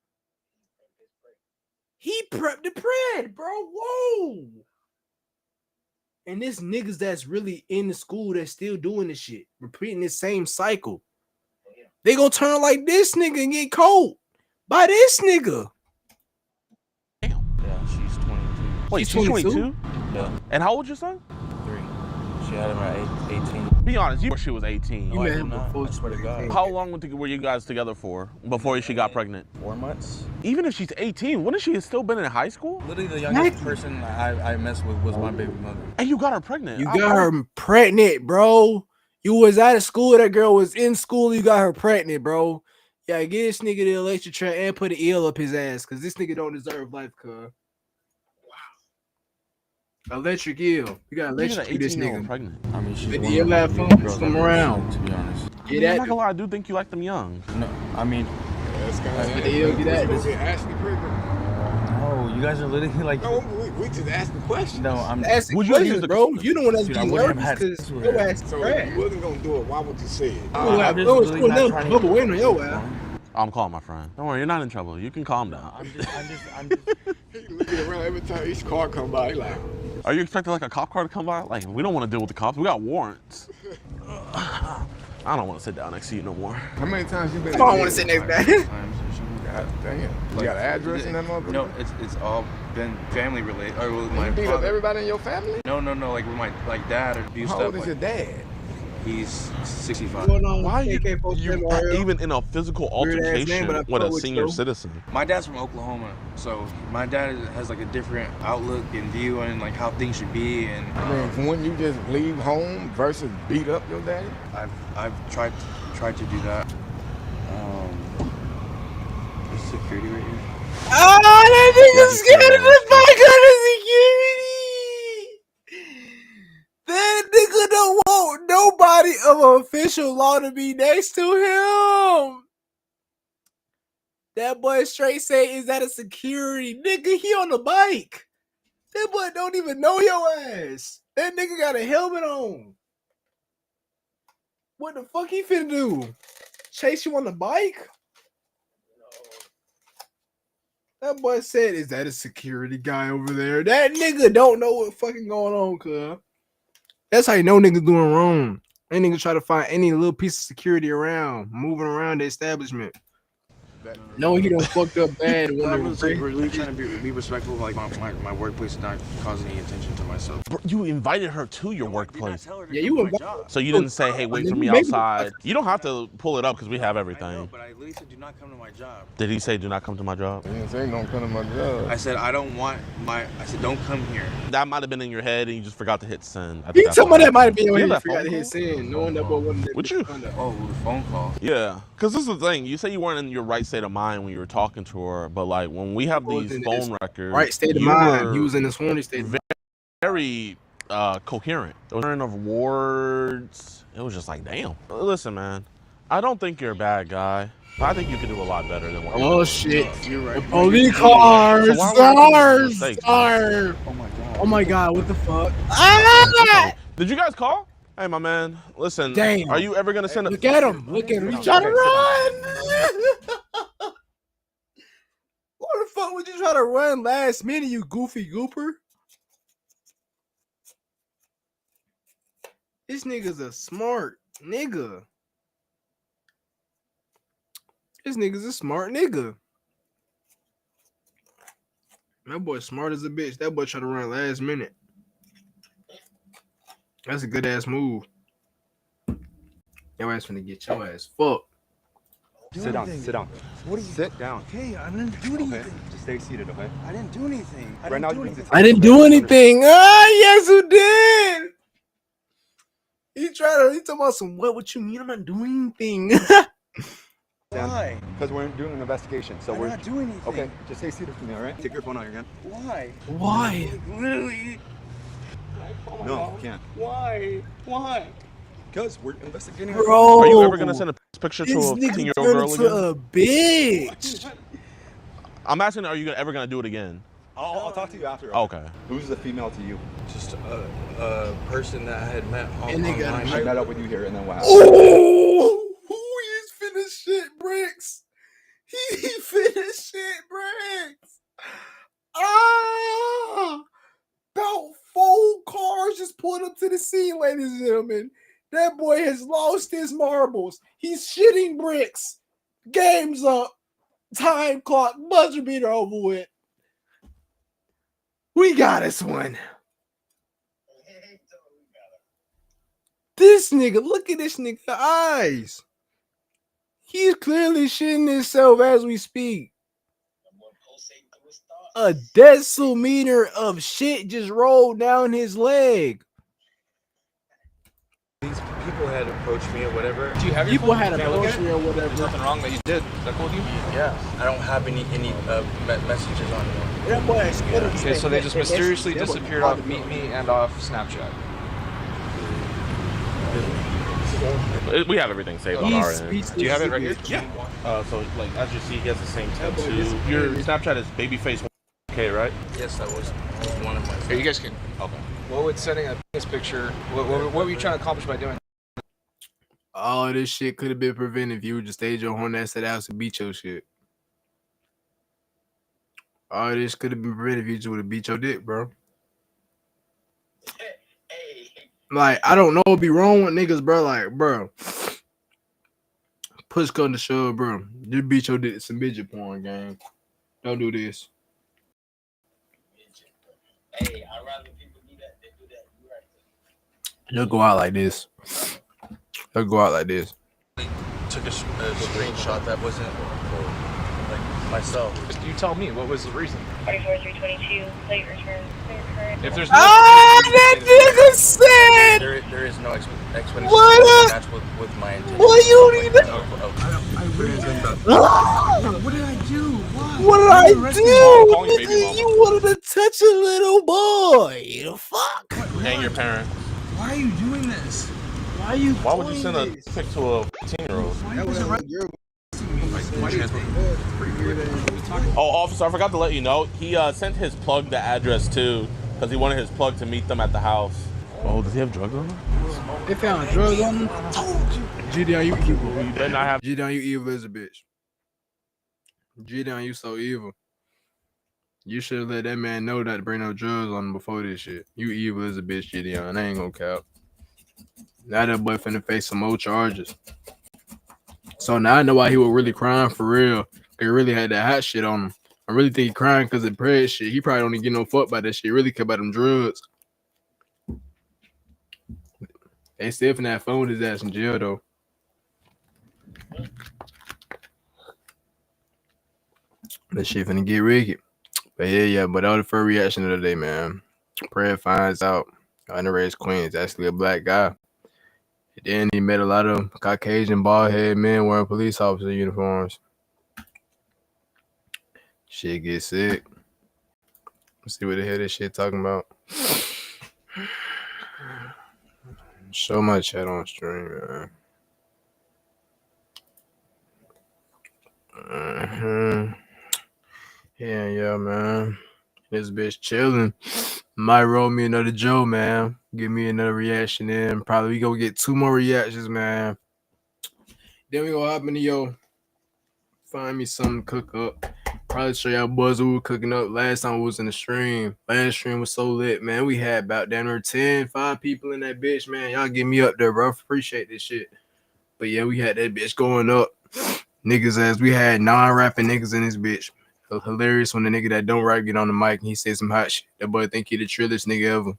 He prepped the pred, bro. Whoa. And this niggas that's really in the school that's still doing this shit, repeating this same cycle. They gonna turn like this nigga and get cold by this nigga. Damn. Yeah, she's 22. Wait, she's 22? Yeah. And how old is your son? 3. She had him at 18. Be honest, you she was 18. No, I did not. I swear to God. How long were you guys together for before she got pregnant? 4 months. Even if she's 18, wouldn't she have still been in high school? Literally the youngest person I messed with was my baby mother. And you got her pregnant. You got her pregnant, bro. You was out of school. That girl was in school. You got her pregnant, bro. Yeah, get this nigga the electric chair and put an eel up his ass, cause this nigga don't deserve life, cuz. Electric eel. You got electric this nigga. Pregnant. I mean, she's the eel have fun. Come around. To be honest. I'm not gonna lie, I do think you like them young. No, I mean. The eel get that. Ashley pregnant. No, you guys are literally like. No, we just asked the question. No, I'm. Asking questions, bro. You don't want to be nervous because your ass is So trash. if you wasn't gonna do it, why would you say it? I'm just really not trying to. Wait a minute, yo ass. I'm calm, my friend. Don't worry, you're not in trouble. You can calm down. I'm just. He looking around every time each car come by, he like. Are you expecting like a cop car to come by? Like, we don't want to deal with the cops. We got warrants. I don't want to sit down next to you no more. How many times you been? I don't want to sit next to that. God damn. You got an address in that motherfucker? No, it's all been family related. Or with my You beat up father. everybody in your family? No, like with my dad or abuse How stuff. old is your dad? He's 65. Why are you even in a physical altercation with a senior citizen? My dad's from Oklahoma, so my dad has like a different outlook and view on like how things should be. And I mean, wouldn't you just leave home versus beat up your daddy? I've tried to do that. There's security right here. Oh, that nigga's scared of the fuck out of security. That nigga don't want nobody of official law to be next to him. That boy straight say, is that a security? Nigga, he on the bike. That boy don't even know your ass. That nigga got a helmet on. What the fuck he finna do? Chase you on the bike? That boy said, is that a security guy over there? That nigga don't know what fucking going on, cuz. That's how you know niggas doing wrong. Any nigga try to find any little piece of security around, moving around the establishment. No, he don't fucked up bad. I was like really trying to be respectful of like my workplace and not cause any attention to myself. Bro, you invited her to your workplace. Yeah, you invited. So you didn't say, hey, wait for me outside. You don't have to pull it up because we have everything. I know, but I literally said do not come to my job. Did he say do not come to my job? He didn't say don't come to my job. I said I don't want I said don't come here. That might have been in your head and you just forgot to hit send. You talking about that might have been when you forgot to hit send, knowing that boy wasn't there. With you? Oh, the phone call. Yeah, because this is the thing. You say you weren't in your right state of mind when you were talking to her, but like when we have these phone records, right state of mind, he was in his horny state. Very coherent. The turn of words, it was just like, damn. Listen, man, I don't think you're a bad guy. I think you can do a lot better than what Oh shit! You're right. Police cars, So stars, mistakes, stars. Oh my god. Oh my god! What the fuck? Ah! Did you guys call? Hey, my man. Listen. Damn. Are you ever gonna send a? Look at him! Look at him! He's trying to run. What the fuck would you try to run last minute? You goofy gooper! This nigga's a smart nigga. This nigga's a smart nigga. That boy smart as a bitch. That boy trying to run last minute. That's a good ass move. Your ass finna get your ass fucked. Sit down. Sit down. What do you Sit down. Okay, I didn't do anything. Okay. Just stay seated, okay? I didn't do anything. I didn't do anything. Ah, yes, you did. He talking about some what you mean? I'm not doing anything. Why? Because we're doing an investigation. So we're not doing anything. Okay, just stay seated for me, all right? Take your phone out of your hand. Why? Why? Like, literally. No, you can't. Why? Why? Because we're investigating. Bro, are you ever gonna send a picture to this a nigga 15-year-old turned girl into again? a bitch. I'm asking, are you ever gonna do it again? I'll talk to you after. Okay. Who's the female to you? Just a person that I had met And they got online. She met up with you here, and then what happened? Oh, who is finna shit bricks? He finna shit bricks. Ah, about 4 cars just pulled up to the scene, ladies and gentlemen. That boy has lost his marbles. He's shitting bricks. Game's up. Time clock. Buzzer beater over with. We got this one. This nigga, look at this nigga eyes. He's clearly shitting himself as we speak. A decimeter of shit just rolled down his leg. These people had approached me or whatever. Do you have your People phone? had Can I look approached at it? me or whatever. There's nothing wrong that you did. Is that cool with you? Yes. I don't have any messages on me. That boy has Okay, so they just mysteriously disappeared off Meet Me and off Snapchat. We have everything saved on our end. Do you have it right here? Yeah. So like as you see, he has the same tattoo. Your Snapchat is babyface. Okay, right? Yes, that was one of my. Here, you guys can. Okay. What would sending a penis picture? What were you trying to accomplish by doing? All this shit could have been prevented if you would just stayed your horn ass at the house and beat your shit. All this could have been prevented if you just would have beat your dick, bro. Like, I don't know what be wrong with niggas, bro. Like, bro. Push come to shove, bro. You beat your dick in some midget porn, gang. Don't do this. Hey, I'd rather people do that than do that. You're right. They'll go out like this. They'll go out like this. Took a screenshot that wasn't for like myself. Just you tell me. What was the reason? 44322, plate return. If there's that nigga said. There is no explanation. What? Match with my intention. What you need to? What did I do? Why? What did I do? Nigga, you wanted to touch a little boy. The fuck? And your parents. Why are you doing this? Why would you send a pic to a 15-year-old? Oh, officer, I forgot to let you know. He sent his plug the address too, because he wanted his plug to meet them at the house. Oh, does he have drugs on him? They found drugs on him. G-Down, you evil. You better not have. G-Down, you evil as a bitch. G-Down, you so evil. You should have let that man know not to bring no drugs on him before this shit. You evil as a bitch, G-Down. I ain't gonna cap. Now that boy finna face some more charges. So now I know why he was really crying for real They really had that hot shit on him. I really think he crying because of bread shit. He probably don't even get no fuck by that shit. He really care about them drugs. They still finna have fun with his ass in jail though. That shit finna get rigged. But yeah. But that was the first reaction of the day, man. Fred finds out underage queen is actually a black guy. And then he met a lot of Caucasian bald head men wearing police officer uniforms. Shit get sick. Let's see what the hell this shit talking about. Show my chat on stream, man. Yeah, man. This bitch chilling. Might roll me another Joe, man. Give me another reaction in. Probably we gonna get 2 more reactions, man. Then we gonna hop into find me something to cook up. Probably show y'all boys what we were cooking up last time we was in the stream. Last stream was so lit, man. We had about down there 5 people in that bitch, man. Y'all get me up there, bro. Appreciate this shit. But yeah, we had that bitch going up. Niggas as we had non-rapping niggas in this bitch. Hilarious when the nigga that don't rap get on the mic and he says some hot shit. That boy think he the trillest nigga ever.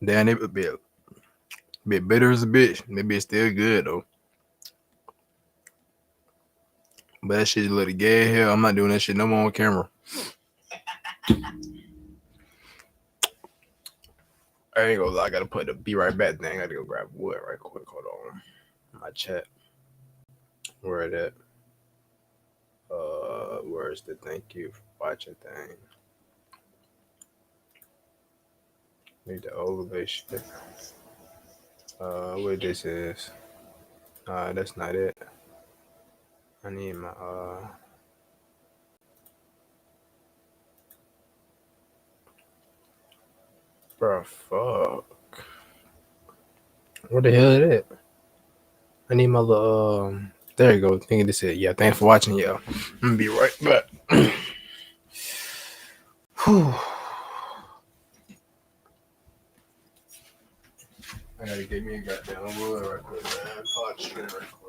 Damn, they a bit bitter as a bitch. That bitch still good though. But that shit look gay as hell. I'm not doing that shit no more on camera. I ain't gonna lie, I gotta put the be right back thing. I gotta go grab wood right quick. Hold on. My chat. Where it at? Where's the thank you for watching thing? Need the overlay shit. What this is? That's not it. I need my bro, fuck. What the hell is it? I need my little there you go. Thinking this is yeah, thanks for watching, y'all. I'm gonna be right back. Whew. I gotta get me a goddamn wood right quick, man. Pot shit right quick.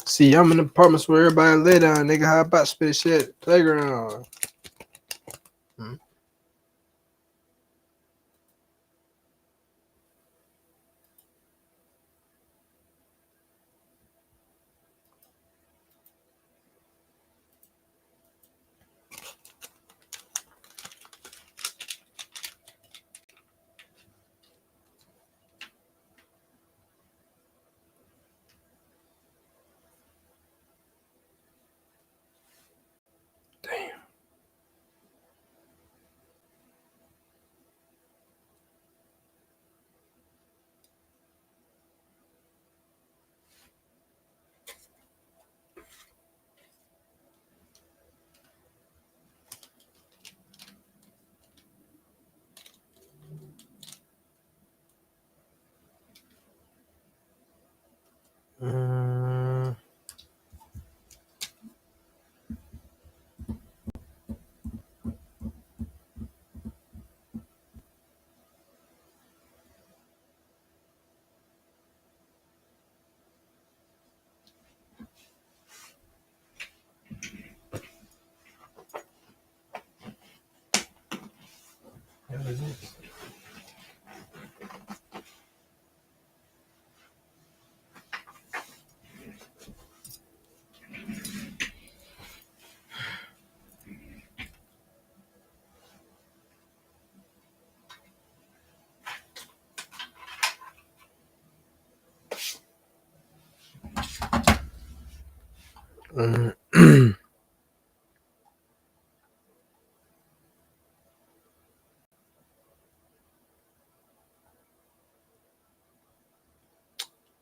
See, I'm in apartments where everybody lay down, nigga. How about spit shit? Playground.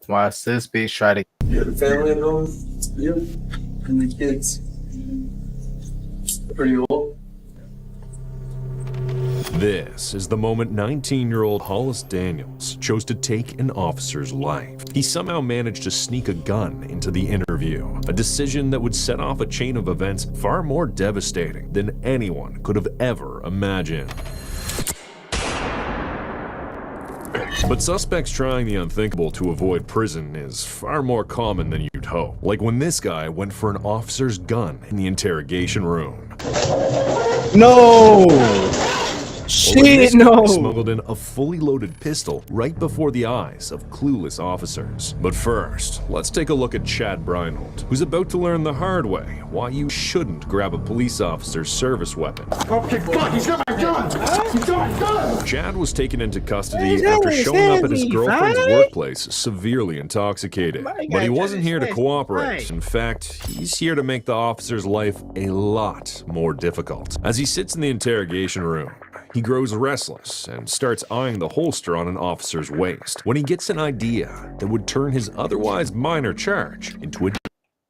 Why sis bitch try to You have a family at home? You? And the kids? Pretty old? This is the moment 19-year-old Hollis Daniels chose to take an officer's life. He somehow managed to sneak a gun into the interview, a decision that would set off a chain of events far more devastating than anyone could have ever imagined. But suspects trying the unthinkable to avoid prison is far more common than you'd hope. Like when this guy went for an officer's gun in the interrogation room. No! Shit, no! Smuggled in a fully loaded pistol right before the eyes of clueless officers. But first, let's take a look at Chad Breinholt, who's about to learn the hard way why you shouldn't grab a police officer's service weapon. Okay, fuck, he's got my gun! He's got my gun! Chad was taken into custody after showing up at his girlfriend's workplace severely intoxicated. But he wasn't here to cooperate. In fact, he's here to make the officer's life a lot more difficult. As he sits in the interrogation room, he grows restless and starts eyeing the holster on an officer's waist when he gets an idea that would turn his otherwise minor charge into a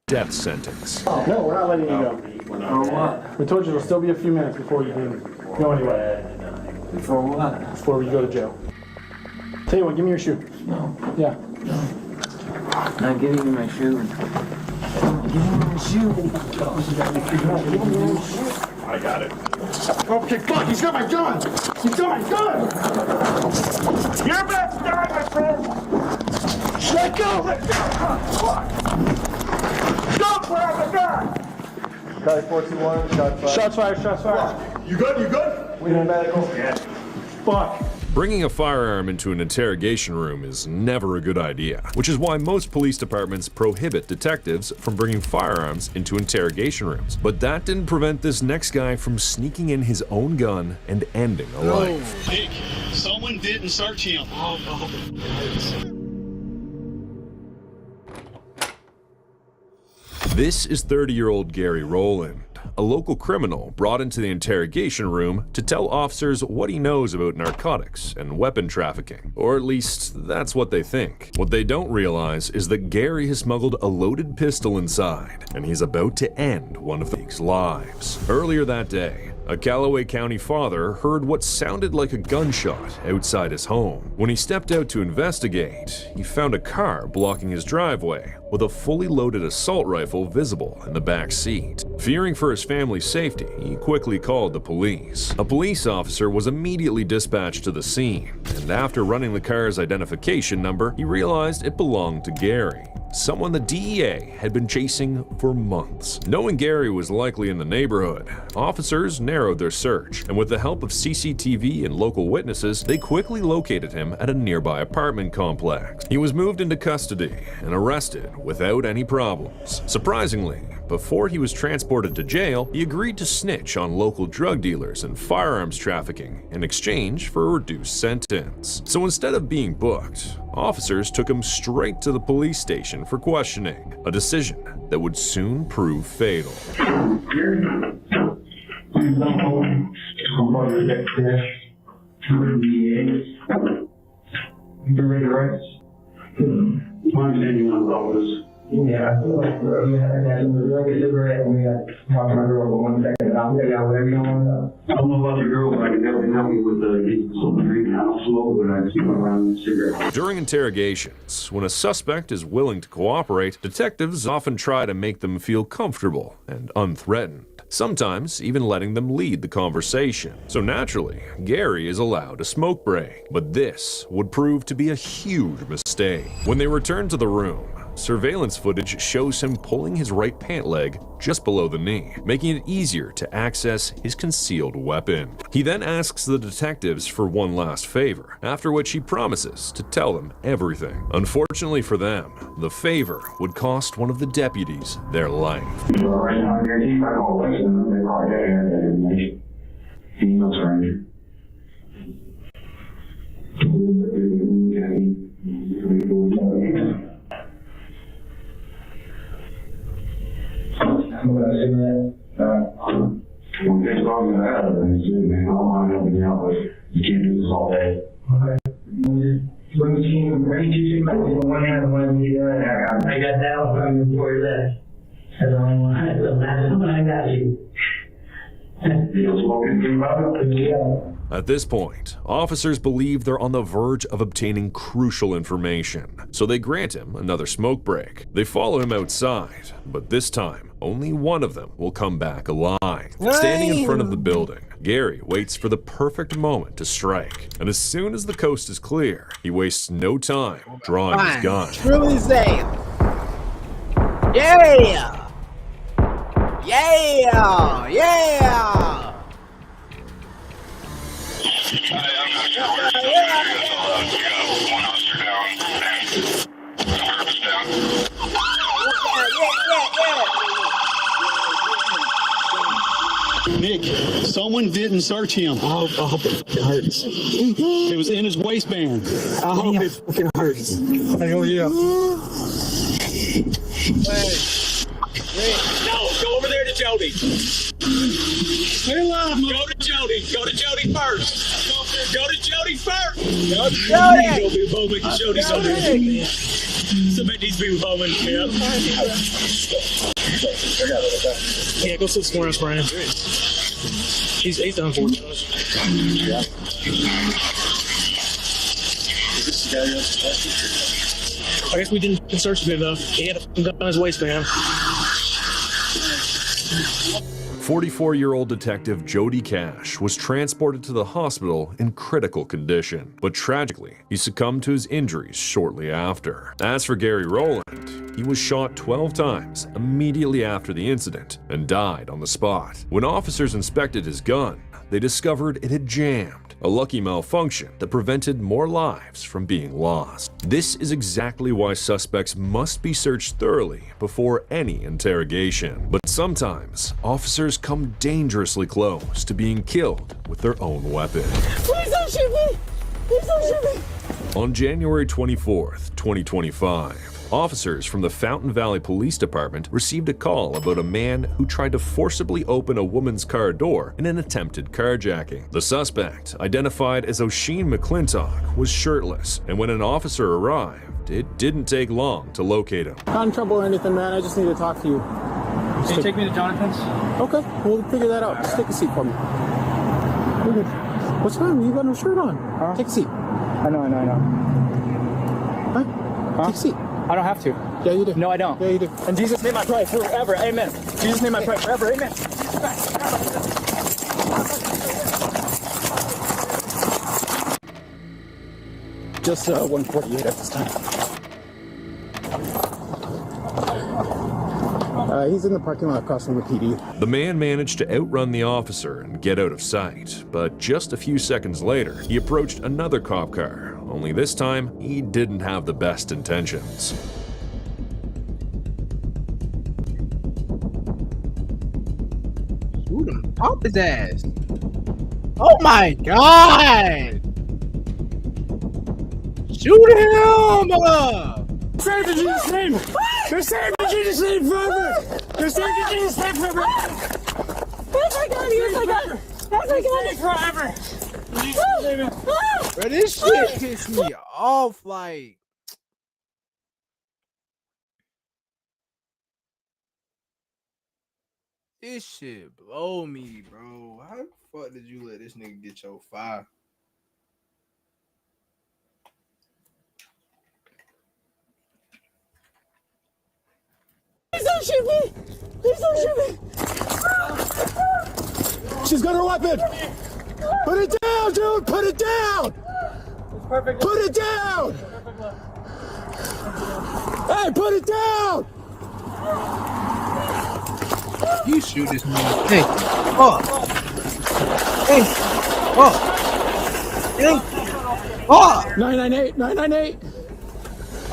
death sentence. No, we're not letting you go. For what? We told you it'll still be a few minutes before you can go anywhere. Before what? Before we go to jail. Tell you what, give me your shoe. No. Yeah. No. Not giving you my shoe. Give me my shoe. I got it. Okay, fuck, he's got my gun! He's got my gun! Your best die, my friend! Let go! Let go! Don't grab the gun! Charlie 421, shots fired. Shots fired, shots fired. You good? You good? We need medical. Yeah. Fuck. Bringing a firearm into an interrogation room is never a good idea, which is why most police departments prohibit detectives from bringing firearms into interrogation rooms. But that didn't prevent this next guy from sneaking in his own gun and ending a life. Nick, someone didn't search him. Oh, no. This is 30-year-old Gary Rowland, a local criminal brought into the interrogation room to tell officers what he knows about narcotics and weapon trafficking. Or at least, that's what they think. What they don't realize is that Gary has smuggled a loaded pistol inside, and he's about to end one of the lives. Earlier that day, a Callaway County father heard what sounded like a gunshot outside his home. When he stepped out to investigate, he found a car blocking his driveway with a fully loaded assault rifle visible in the back seat. Fearing for his family's safety, he quickly called the police. A police officer was immediately dispatched to the scene, and after running the car's identification number, he realized it belonged to Gary. someone the DEA had been chasing for months. Knowing Gary was likely in the neighborhood, officers narrowed their search, and with the help of CCTV and local witnesses, they quickly located him at a nearby apartment complex. He was moved into custody and arrested without any problems. Surprisingly, before he was transported to jail, he agreed to snitch on local drug dealers and firearms trafficking in exchange for a reduced sentence. So instead of being booked, officers took him straight to the police station for questioning, a decision that would soon prove fatal. Yeah, I feel like a cigarette and we got to talk to my girl for 1 second. I'll tell y'all whatever you want. I don't know about your girl, but I can definitely help you with getting something drinking. I don't smoke, but I keep around the cigarette. During interrogations, when a suspect is willing to cooperate, detectives often try to make them feel comfortable and unthreatened, sometimes even letting them lead the conversation. So naturally, Gary is allowed a smoke break. But this would prove to be a huge mistake. When they return to the room, surveillance footage shows him pulling his right pant leg just below the knee, making it easier to access his concealed weapon. He then asks the detectives for one last favor, after which he promises to tell them everything. Unfortunately for them, the favor would cost one of the deputies their life. Right now, your team, I call Weston, they call that information. Female stranger. I'm going to cigarette. When they talk me out of it, man, I don't mind helping you out, but you can't do this all day. Okay. When you team, ready to cigarette with one hand and one hand, I got that one from before you left. That's the only one. That's the one I got you. You smoking too much? Yeah. At this point, officers believe they're on the verge of obtaining crucial information, so they grant him another smoke break. They follow him outside, but this time, only one of them will come back alive. Standing in front of the building, Gary waits for the perfect moment to strike, and as soon as the coast is clear, he wastes no time drawing his gun. Truly say, yeah! Yeah! Yeah! Nick, someone didn't search him. I hope it hurts. It was in his waistband. I hope it fucking hurts. Hell yeah. No, go over there to Jody. Stay alive, go to Jody. Go to Jody first. Go to Jody first. Go to Jody. Go be Bowman. Jody's over there. Somebody needs to be with Bowman. Yeah, go sit somewhere else, Brian. He's done for it. I guess we didn't search him enough. He had a gun on his waistband. 44-year-old detective Jody Cash was transported to the hospital in critical condition, but tragically, he succumbed to his injuries shortly after. As for Gary Rowland, he was shot 12 times immediately after the incident and died on the spot. When officers inspected his gun, they discovered it had jammed, a lucky malfunction that prevented more lives from being lost. This is exactly why suspects must be searched thoroughly before any interrogation. But sometimes, officers come dangerously close to being killed with their own weapon. Please don't shoot me! Please don't shoot me! On January 24th, 2025, officers from the Fountain Valley Police Department received a call about a man who tried to forcibly open a woman's car door in an attempted carjacking. The suspect, identified as O'Sheen McClintock, was shirtless, and when an officer arrived, it didn't take long to locate him. Not in trouble or anything, man. I just need to talk to you. Can you take me to Jonathan's? Okay, we'll figure that out. Just take a seat for me. What's wrong? You got no shirt on. Huh? Take a seat. I know. Huh? Take a seat. I don't have to. Yeah, you do. No, I don't. Yeah, you do. And Jesus made my pride forever. Amen. Jesus made my pride forever. Amen. Just 148 at this time. He's in the parking lot across from the PD. The man managed to outrun the officer and get out of sight, but just a few seconds later, he approached another cop car, only this time, he didn't have the best intentions. Shoot him, pop his ass. Oh my God! Shoot him! Save the Jesus name! They're saving the Jesus name forever! They're saving the Jesus name forever! Yes, I got it! Yes, I got it! Yes, I got it! Forever! Bro, this shit pissed me off, like. This shit blow me, bro. How the fuck did you let this nigga get your 5? Please don't shoot me! Please don't shoot me! She's got her weapon! Put it down, dude! Put it down! Put it down! Hey, put it down! You shoot this nigga. Hey, fuck. Hey, fuck. Hey, fuck. 998, 998.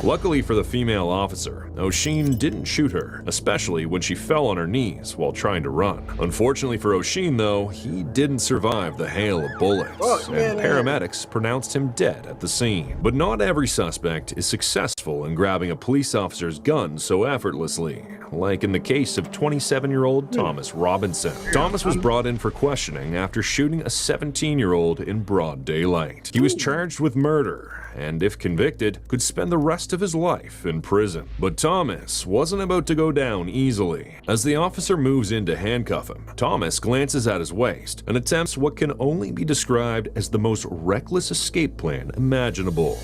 Luckily for the female officer, O'Sheen didn't shoot her, especially when she fell on her knees while trying to run. Unfortunately for O'Sheen, though, he didn't survive the hail of bullets, and paramedics pronounced him dead at the scene. But not every suspect is successful in grabbing a police officer's gun so effortlessly, like in the case of 27-year-old Thomas Robinson. Thomas was brought in for questioning after shooting a 17-year-old in broad daylight. He was charged with murder, and if convicted, could spend the rest of his life in prison. But Thomas wasn't about to go down easily. As the officer moves in to handcuff him, Thomas glances at his waist and attempts what can only be described as the most reckless escape plan imaginable.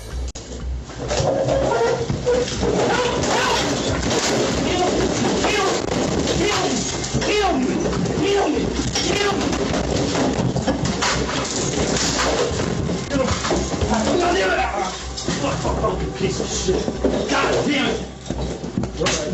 Fucking piece of shit. God damn it!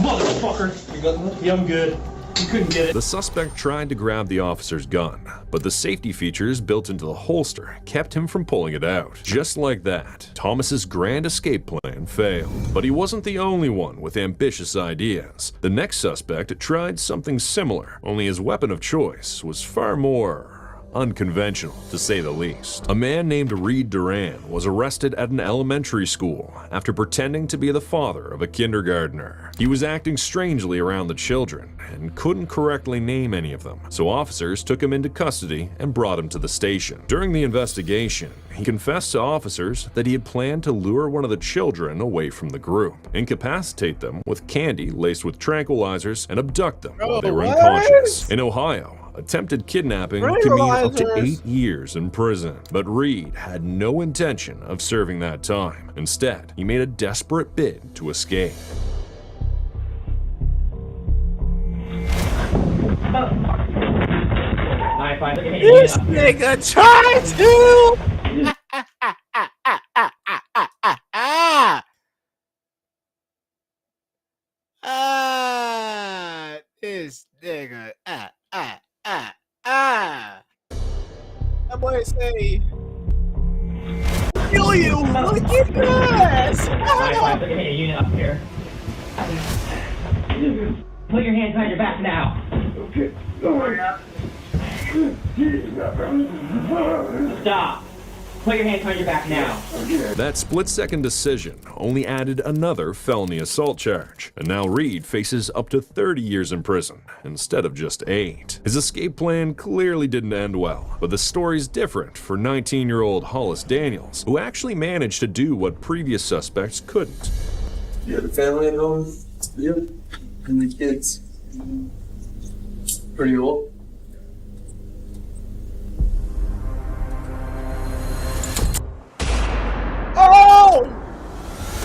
Motherfucker! You got that? Yeah, I'm good. You couldn't get it. The suspect tried to grab the officer's gun, but the safety features built into the holster kept him from pulling it out. Just like that, Thomas's grand escape plan failed. But he wasn't the only one with ambitious ideas. The next suspect tried something similar, only his weapon of choice was far more unconventional, to say the least. A man named Reed Duran was arrested at an elementary school after pretending to be the father of a kindergartner. He was acting strangely around the children and couldn't correctly name any of them, so officers took him into custody and brought him to the station. During the investigation, he confessed to officers that he had planned to lure one of the children away from the group, incapacitate them with candy laced with tranquilizers, and abduct them while they were unconscious. In Ohio, attempted kidnapping can mean up to 8 years in prison. But Reed had no intention of serving that time. Instead, he made a desperate bid to escape. This nigga tried to! This nigga, That boy say, kill you, look at this! Look at a unit up here. Put your hands behind your back now. Okay. Stop. Put your hands behind your back now. That split-second decision only added another felony assault charge, and now Reed faces up to 30 years in prison instead of just 8. His escape plan clearly didn't end well, but the story's different for 19-year-old Hollis Daniels, who actually managed to do what previous suspects couldn't. You have a family at home? Yep. How many kids? Pretty old. Oh!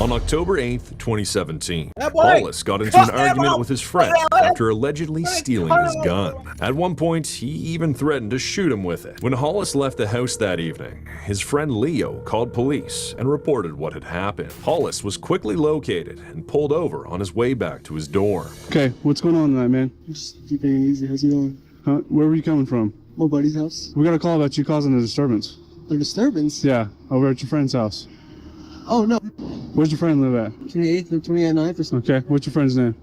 On October 8th, 2017, That boy. Hollis got into an argument with his friend after allegedly stealing his gun. At one point, he even threatened to shoot him with it. When Hollis left the house that evening, his friend Leo called police and reported what had happened. Hollis was quickly located and pulled over on his way back to his dorm. Okay, what's going on tonight, man? Just keeping it easy. How's it going? Huh? Where were you coming from? My buddy's house. We got a call about you causing a disturbance. A disturbance? Yeah, over at your friend's house. Oh, no. Where's your friend live at? 28th or 29th or something. Okay, what's your friend's name?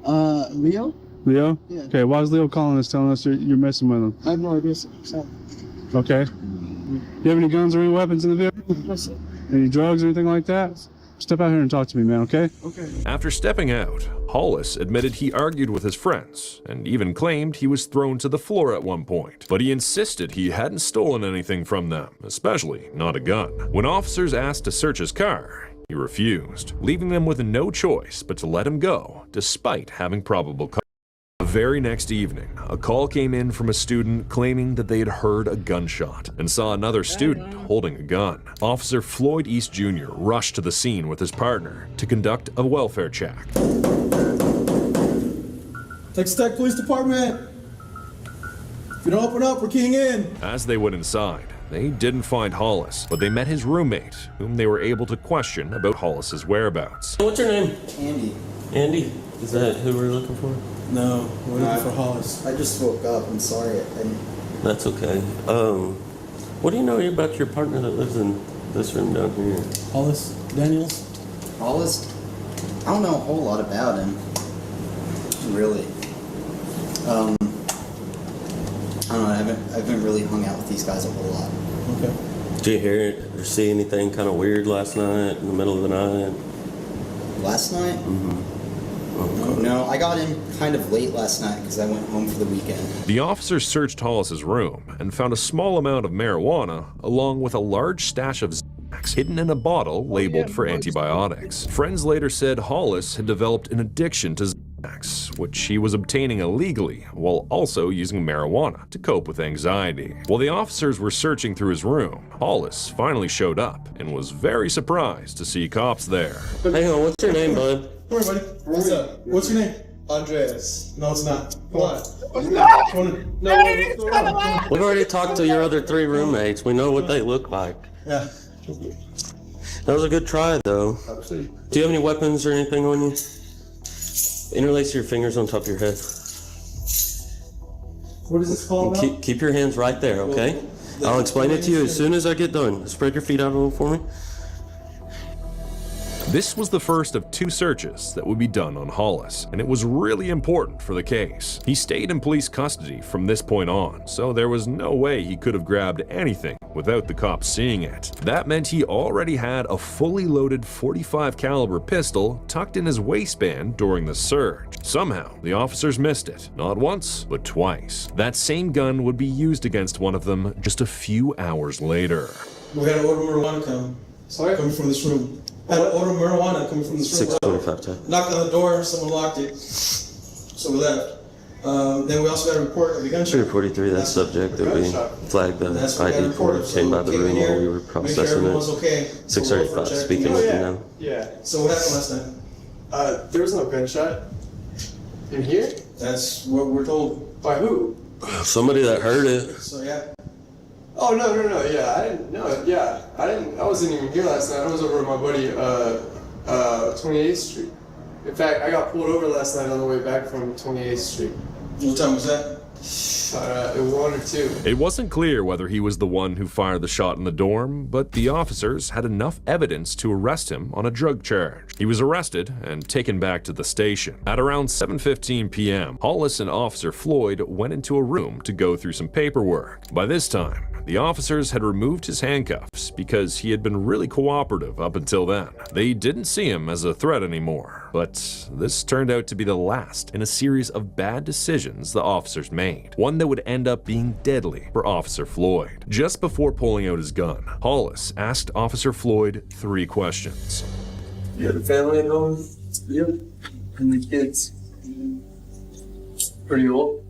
Leo? Leo? Yeah. Okay, why is Leo calling us, telling us you're messing with him? I have no idea. Okay. You have any guns or any weapons in the vehicle? No, sir. Any drugs or anything like that? Step out here and talk to me, man, okay? Okay. After stepping out, Hollis admitted he argued with his friends and even claimed he was thrown to the floor at one point. But he insisted he hadn't stolen anything from them, especially not a gun. When officers asked to search his car, he refused, leaving them with no choice but to let him go, despite having probable cause. The very next evening, a call came in from a student claiming that they had heard a gunshot and saw another student holding a gun. Officer Floyd East Jr. rushed to the scene with his partner to conduct a welfare check. Texas Tech Police Department. If you don't open up, we're keying in. As they went inside, they didn't find Hollis, but they met his roommate, whom they were able to question about Hollis's whereabouts. What's your name? Andy. Andy? Is that who we're looking for? No, we're looking for Hollis. I just woke up. I'm sorry. That's okay. What do you know about your partner that lives in this room down here? Hollis Daniels? Hollis? I don't know a whole lot about him. Really. I don't know. I haven't really hung out with these guys a whole lot. Okay. Did you hear it or see anything kind of weird last night in the middle of the night? Last night? Mm-hmm. Okay. No, I got in kind of late last night because I went home for the weekend. The officers searched Hollis's room and found a small amount of marijuana along with a large stash of Xanax hidden in a bottle labeled for antibiotics. Friends later said Hollis had developed an addiction to Xanax, which he was obtaining illegally while also using marijuana to cope with anxiety. While the officers were searching through his room, Hollis finally showed up and was very surprised to see cops there. Hey, what's your name, bud? Come here, buddy. What's up? What's your name? Andreas. No, it's not. Come on. No. We've already talked to your other 3 roommates. We know what they look like. Yeah. That was a good try, though. Absolutely. Do you have any weapons or anything on you? Interlace your fingers on top of your head. What is this called? Keep your hands right there, okay? I'll explain it to you as soon as I get done. Spread your feet out a little for me. This was the first of 2 searches that would be done on Hollis, and it was really important for the case. He stayed in police custody from this point on, so there was no way he could have grabbed anything without the cops seeing it. That meant he already had a fully loaded .45 caliber pistol tucked in his waistband during the search. Somehow, the officers missed it, not once, but twice. That same gun would be used against one of them just a few hours later. We had an order marijuana coming from this room. Had an order marijuana coming from this room. 625. Knocked on the door, someone locked it, so we left. Then we also got a report of the gunshot. 343, that subject that we flagged the ID for came by the room while we were processing it. 635, speaking with you now. Yeah. So what happened last night? There was no gunshot. In here? That's what we're told. By who? Somebody that heard it. So yeah. Oh, no, yeah, I didn't know. Yeah, I wasn't even here last night. I was over at my buddy, 28th Street. In fact, I got pulled over last night on the way back from 28th Street. What time was that? 1 or 2. It wasn't clear whether he was the one who fired the shot in the dorm, but the officers had enough evidence to arrest him on a drug charge. He was arrested and taken back to the station. At around 7:15 p.m., Hollis and Officer Floyd went into a room to go through some paperwork. By this time, the officers had removed his handcuffs because he had been really cooperative up until then. They didn't see him as a threat anymore, but this turned out to be the last in a series of bad decisions the officers made, one that would end up being deadly for Officer Floyd. Just before pulling out his gun, Hollis asked Officer Floyd 3 questions. You have a family at home? Yep. How many kids? Pretty old?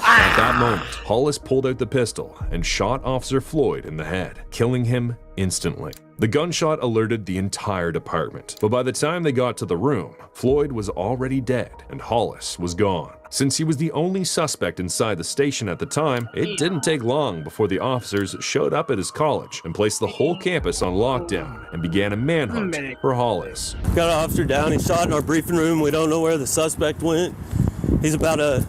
At that moment, Hollis pulled out the pistol and shot Officer Floyd in the head, killing him instantly. The gunshot alerted the entire department, but by the time they got to the room, Floyd was already dead and Hollis was gone. Since he was the only suspect inside the station at the time, it didn't take long before the officers showed up at his college and placed the whole campus on lockdown and began a manhunt for Hollis. Got an officer down, he's shot in our briefing room. We don't know where the suspect went. He's about a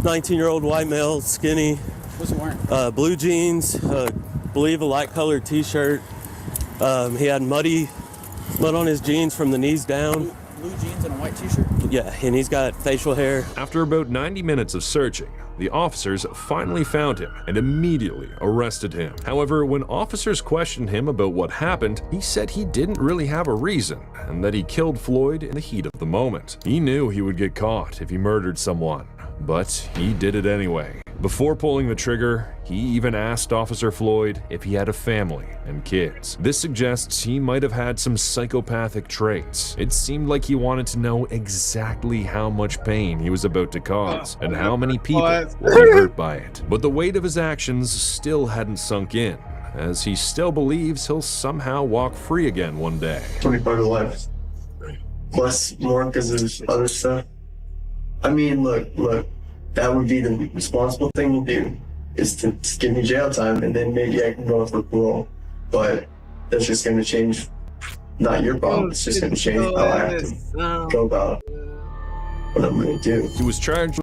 19-year-old white male, skinny, What's he wearing? blue jeans, believe a light colored t-shirt. He had mud on his jeans from the knees down. Blue jeans and a white t-shirt? Yeah, and he's got facial hair. After about 90 minutes of searching, the officers finally found him and immediately arrested him. However, when officers questioned him about what happened, he said he didn't really have a reason and that he killed Floyd in the heat of the moment. He knew he would get caught if he murdered someone, but he did it anyway. Before pulling the trigger, he even asked Officer Floyd if he had a family and kids. This suggests he might have had some psychopathic traits. It seemed like he wanted to know exactly how much pain he was about to cause and how many people would be hurt by it. But the weight of his actions still hadn't sunk in, as he still believes he'll somehow walk free again one day. 25 to life. Plus more because of other stuff. I mean, look. That would be the responsible thing to do, is to give me jail time, and then maybe I can go for parole. But that's just going to change, not your problem, it's just going to change how I have to go about what I'm going to do. He was charged with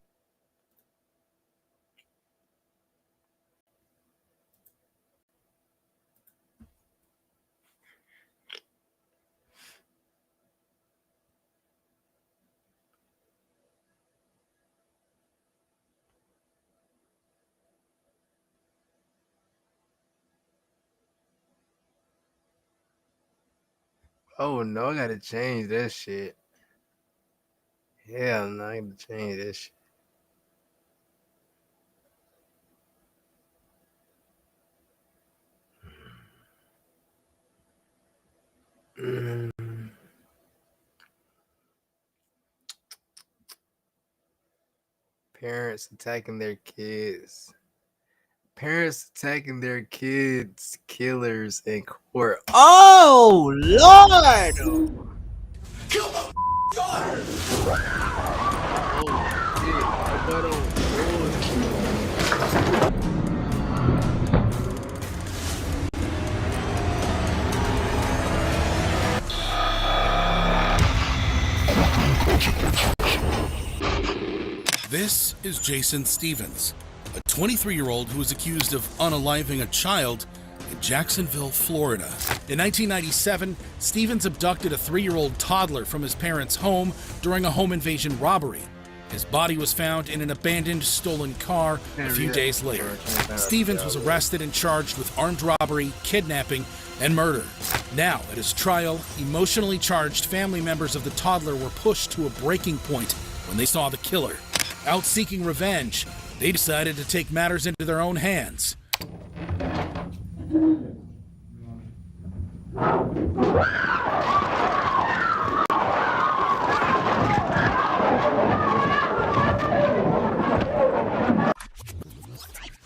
Oh no, I gotta change that shit. Hell no, I gotta change that shit. Parents attacking their kids. Parents attacking their kids, killers in court. Oh Lord! Kill the daughter! This is Jason Stevens, a 23-year-old who was accused of unaliving a child in Jacksonville, Florida. In 1997, Stevens abducted a 3-year-old toddler from his parents' home during a home invasion robbery. His body was found in an abandoned stolen car a few days later. Stevens was arrested and charged with armed robbery, kidnapping, and murder. Now, at his trial, emotionally charged family members of the toddler were pushed to a breaking point when they saw the killer. Out seeking revenge, they decided to take matters into their own hands.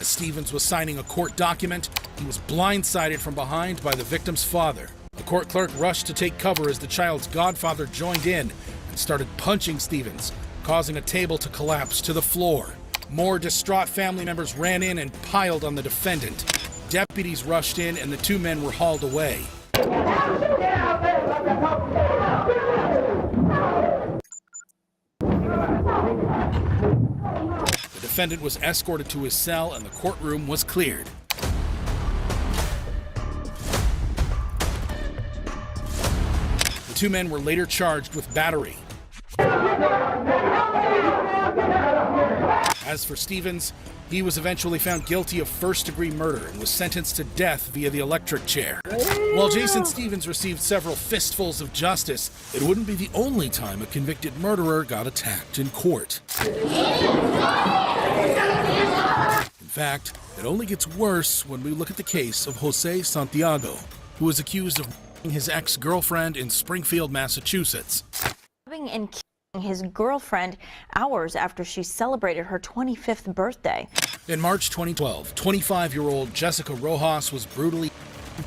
As Stevens was signing a court document, he was blindsided from behind by the victim's father. A court clerk rushed to take cover as the child's godfather joined in and started punching Stevens, causing a table to collapse to the floor. More distraught family members ran in and piled on the defendant. Deputies rushed in and the two men were hauled away. The defendant was escorted to his cell and the courtroom was cleared. The two men were later charged with battery. As for Stevens, he was eventually found guilty of first-degree murder and was sentenced to death via the electric chair. While Jason Stevens received several fistfuls of justice, it wouldn't be the only time a convicted murderer got attacked in court. In fact, it only gets worse when we look at the case of Jose Santiago, who was accused of murdering his ex-girlfriend in Springfield, Massachusetts. And his girlfriend hours after she celebrated her 25th birthday. In March 2012, 25-year-old Jessica Rojas was brutally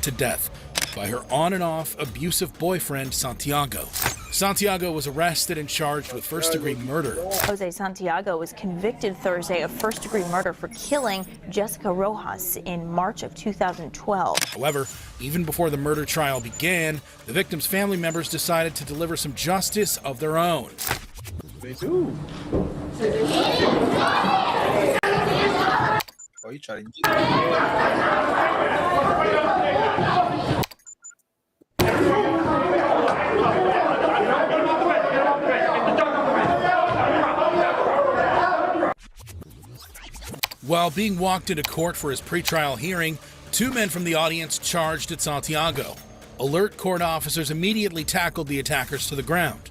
to death by her on and off abusive boyfriend, Santiago. Santiago was arrested and charged with first-degree murder. Jose Santiago was convicted Thursday of first-degree murder for killing Jessica Rojas in March of 2012. However, even before the murder trial began, the victim's family members decided to deliver some justice of their own. They do. Oh, you trying to get While being walked into court for his pretrial hearing, 2 men from the audience charged at Santiago. Alert court officers immediately tackled the attackers to the ground.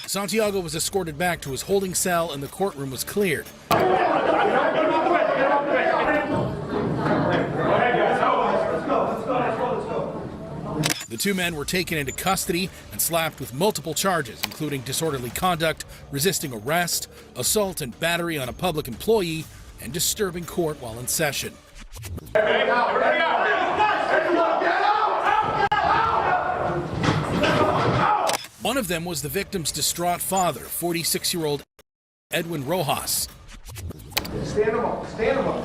Santiago was escorted back to his holding cell and the courtroom was cleared. The 2 men were taken into custody and slapped with multiple charges, including disorderly conduct, resisting arrest, assault and battery on a public employee, and disturbing court while in session. One of them was the victim's distraught father, 46-year-old Edwin Rojas. Stand him up. Stand him up.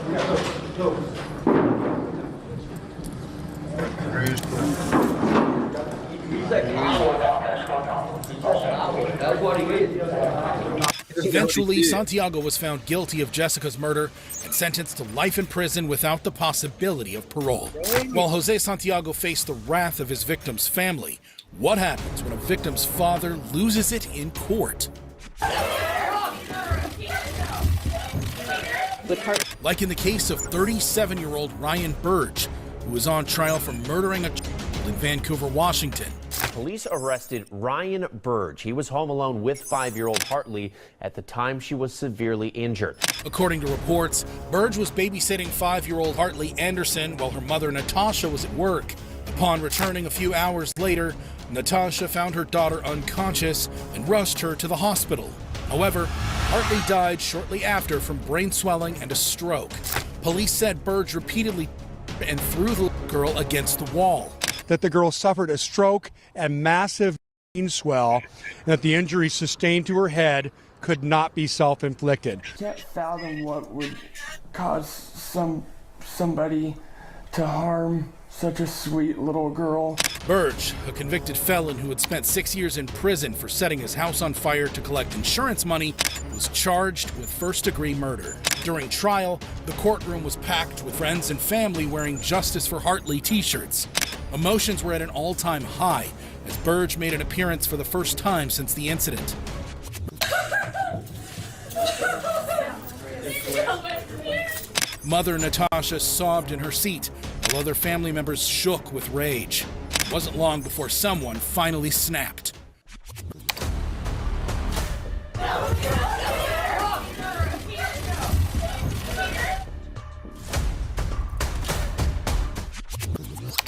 Eventually, Santiago was found guilty of Jessica's murder and sentenced to life in prison without the possibility of parole. While Jose Santiago faced the wrath of his victim's family, what happens when a victim's father loses it in court? Like in the case of 37-year-old Ryan Burge, who was on trial for murdering a child in Vancouver, Washington. Police arrested Ryan Burge. He was home alone with 5-year-old Hartley at the time she was severely injured. According to reports, Burge was babysitting 5-year-old Hartley Anderson while her mother Natasha was at work. Upon returning a few hours later, Natasha found her daughter unconscious and rushed her to the hospital. However, Hartley died shortly after from brain swelling and a stroke. Police said Burge repeatedly and threw the girl against the wall. That the girl suffered a stroke and massive brain swell, and that the injuries sustained to her head could not be self-inflicted. Can't fathom what would cause somebody to harm such a sweet little girl. Burge, a convicted felon who had spent 6 years in prison for setting his house on fire to collect insurance money, was charged with first-degree murder. During trial, the courtroom was packed with friends and family wearing Justice for Hartley t-shirts. Emotions were at an all-time high as Burge made an appearance for the first time since the incident. Mother Natasha sobbed in her seat, while other family members shook with rage. It wasn't long before someone finally snapped.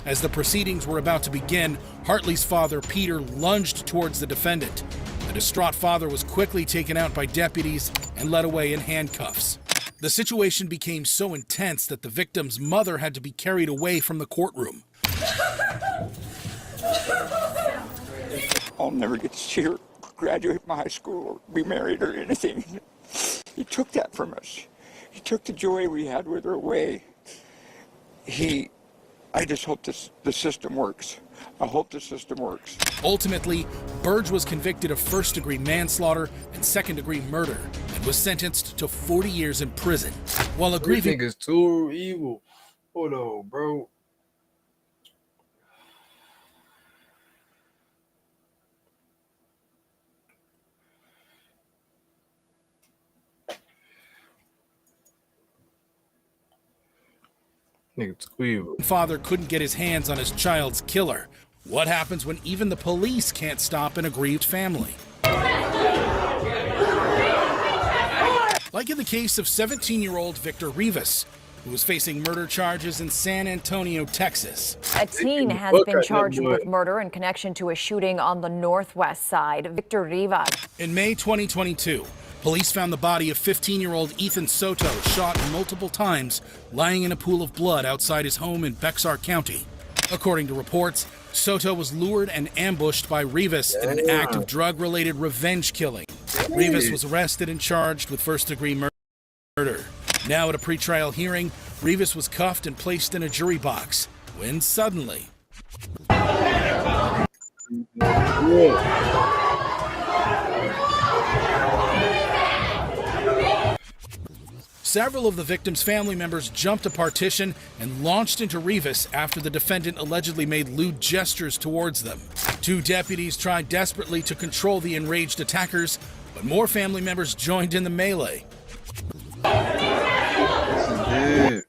As the proceedings were about to begin, Hartley's father, Peter, lunged towards the defendant. The distraught father was quickly taken out by deputies and led away in handcuffs. The situation became so intense that the victim's mother had to be carried away from the courtroom. I'll never get to see her graduate from high school or be married or anything. He took that from us. He took the joy we had with her away. I just hope the system works. I hope the system works. Ultimately, Burge was convicted of first-degree manslaughter and second-degree murder and was sentenced to 40 years in prison. While a grieving nigga's too evil. Hold on, bro. Nigga too evil. Father couldn't get his hands on his child's killer. What happens when even the police can't stop an aggrieved family? Like in the case of 17-year-old Victor Rivas, who was facing murder charges in San Antonio, Texas. A teen has been charged with murder in connection to a shooting on the northwest side. Victor Rivas. In May 2022, police found the body of 15-year-old Ethan Soto shot multiple times, lying in a pool of blood outside his home in Bexar County. According to reports, Soto was lured and ambushed by Rivas in an act of drug-related revenge killing. Rivas was arrested and charged with first-degree murder. Now at a pretrial hearing, Rivas was cuffed and placed in a jury box when suddenly... Several of the victims' family members jumped a partition and launched into Rivas after the defendant allegedly made lewd gestures towards them. 2 deputies tried desperately to control the enraged attackers, but more family members joined in the melee. Man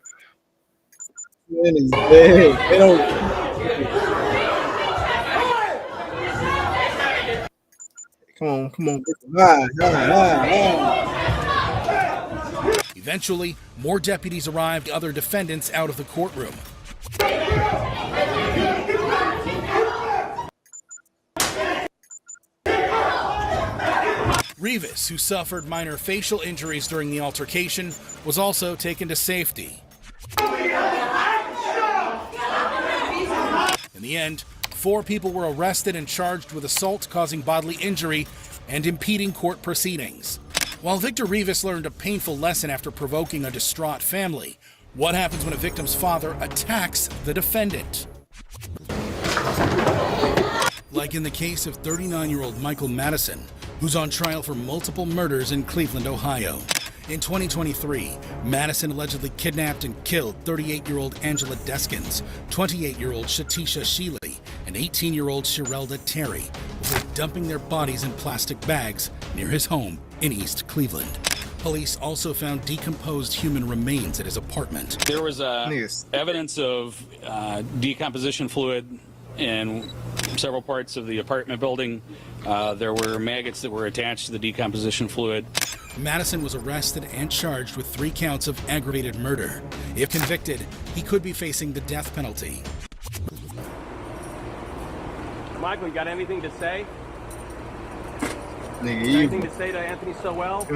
is dead. They don't... Come on. Eventually, more deputies arrived, other defendants out of the courtroom. Rivas, who suffered minor facial injuries during the altercation, was also taken to safety. In the end, 4 people were arrested and charged with assault causing bodily injury and impeding court proceedings. While Victor Rivas learned a painful lesson after provoking a distraught family, what happens when a victim's father attacks the defendant? Like in the case of 39-year-old Michael Madison, who's on trial for multiple murders in Cleveland, Ohio. In 2023, Madison allegedly kidnapped and killed 38-year-old Angela Deskins, 28-year-old Shatisha Sheely, and 18-year-old Sherelda Terry, before dumping their bodies in plastic bags near his home in East Cleveland. Police also found decomposed human remains at his apartment. There was evidence of decomposition fluid in several parts of the apartment building. There were maggots that were attached to the decomposition fluid. Madison was arrested and charged with 3 counts of aggravated murder. If convicted, he could be facing the death penalty. Michael, you got anything to say? Nigga, anything to say to Anthony Sowell?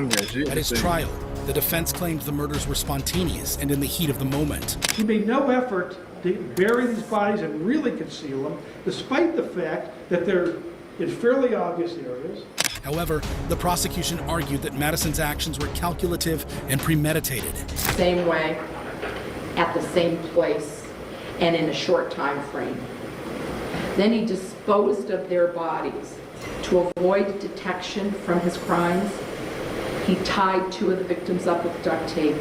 At his trial, the defense claimed the murders were spontaneous and in the heat of the moment. He made no effort to bury these bodies and really conceal them, despite the fact that they're in fairly obvious areas. However, the prosecution argued that Madison's actions were calculative and premeditated. Same way, at the same place, and in a short time frame. Then he disposed of their bodies. To avoid detection from his crimes, he tied 2 of the victims up with duct tape,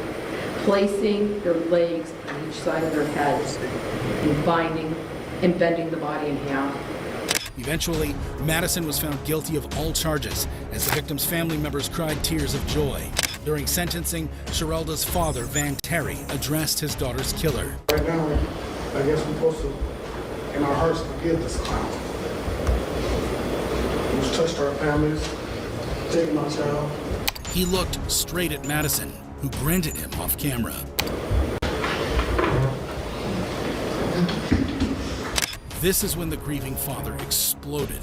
placing their legs on each side of their heads, and bending the body in half. Eventually, Madison was found guilty of all charges as the victims' family members cried tears of joy. During sentencing, Sherelda's father, Van Terry, addressed his daughter's killer. Right now, I guess we're supposed to, in our hearts, forgive this clown. He's touched our families, taken my child. He looked straight at Madison, who grinned at him off camera. This is when the grieving father exploded.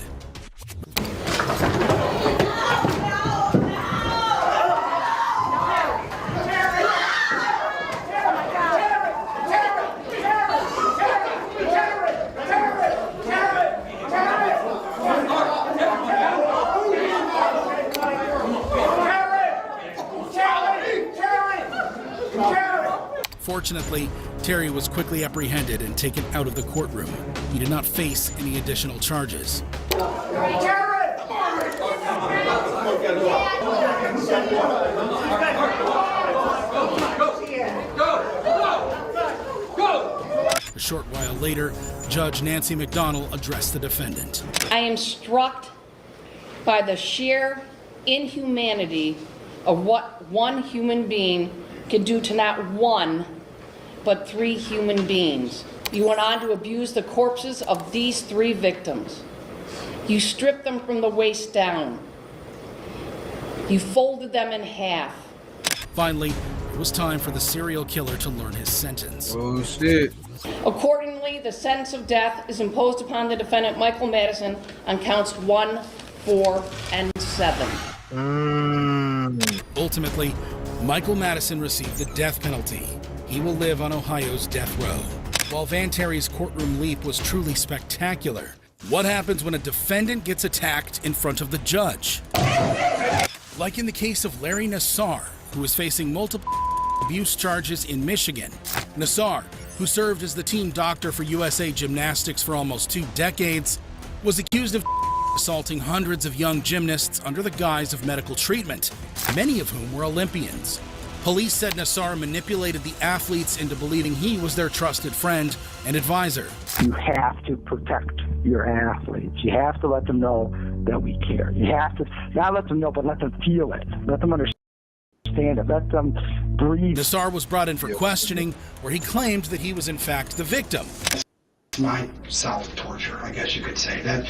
Fortunately, Terry was quickly apprehended and taken out of the courtroom. He did not face any additional charges. A short while later, Judge Nancy McDonnell addressed the defendant. I am struck by the sheer inhumanity of what one human being can do to not one, but 3 human beings. You went on to abuse the corpses of these 3 victims. You stripped them from the waist down. You folded them in half. Finally, it was time for the serial killer to learn his sentence. Oh, shit. Accordingly, the sentence of death is imposed upon the defendant Michael Madison on counts 1, 4, and 7. Ultimately, Michael Madison received the death penalty. He will live on Ohio's death row. While Van Terry's courtroom leap was truly spectacular, what happens when a defendant gets attacked in front of the judge? Like in the case of Larry Nassar, who is facing multiple abuse charges in Michigan. Nassar, who served as the team doctor for USA Gymnastics for almost 2 decades, was accused of assaulting hundreds of young gymnasts under the guise of medical treatment, many of whom were Olympians. Police said Nassar manipulated the athletes into believing he was their trusted friend and advisor. You have to protect your athletes. You have to let them know that we care. You have to not let them know, but let them feel it. Let them understand it. Let them breathe. Nassar was brought in for questioning, where he claimed that he was in fact the victim. My self-torture, I guess you could say that.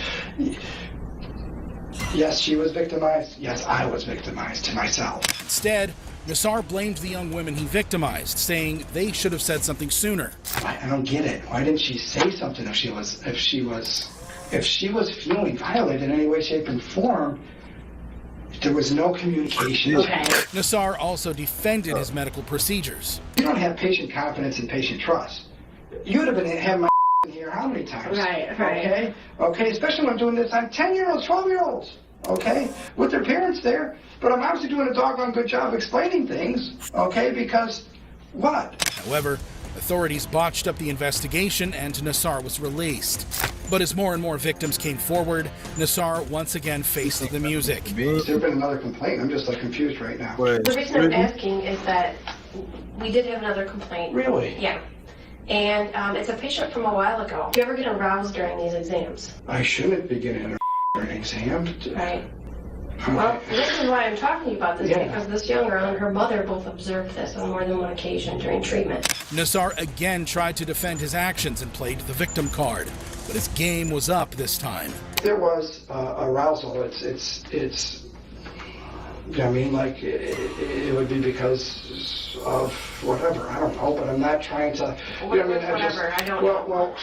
Yes, she was victimized. Yes, I was victimized to myself. Instead, Nassar blamed the young women he victimized, saying they should have said something sooner. I don't get it. Why didn't she say something if she was feeling violated in any way, shape, and form? There was no communication. Okay. Nassar also defended his medical procedures. You don't have patient confidence and patient trust. You would have been having my in here how many times? Right. Okay, especially when I'm doing this on 10-year-olds, 12-year-olds, okay, with their parents there. But I'm obviously doing a doggone good job explaining things, okay, because what? However, authorities botched up the investigation and Nassar was released. But as more and more victims came forward, Nassar once again faced the music. Has there been another complaint? I'm just confused right now. The reason I'm asking is that we did have another complaint. Really? Yeah. And it's a patient from a while ago. Do you ever get aroused during these exams? I shouldn't be getting an exam. Right. Well, the reason why I'm talking to you about this is because this young girl and her mother both observed this on more than one occasion during treatment. Nassar again tried to defend his actions and played the victim card, but his game was up this time. There was arousal. It's you know what I mean? Like, it would be because of whatever. I don't know, but I'm not trying to. You know what I mean? Whatever. I don't know. Well,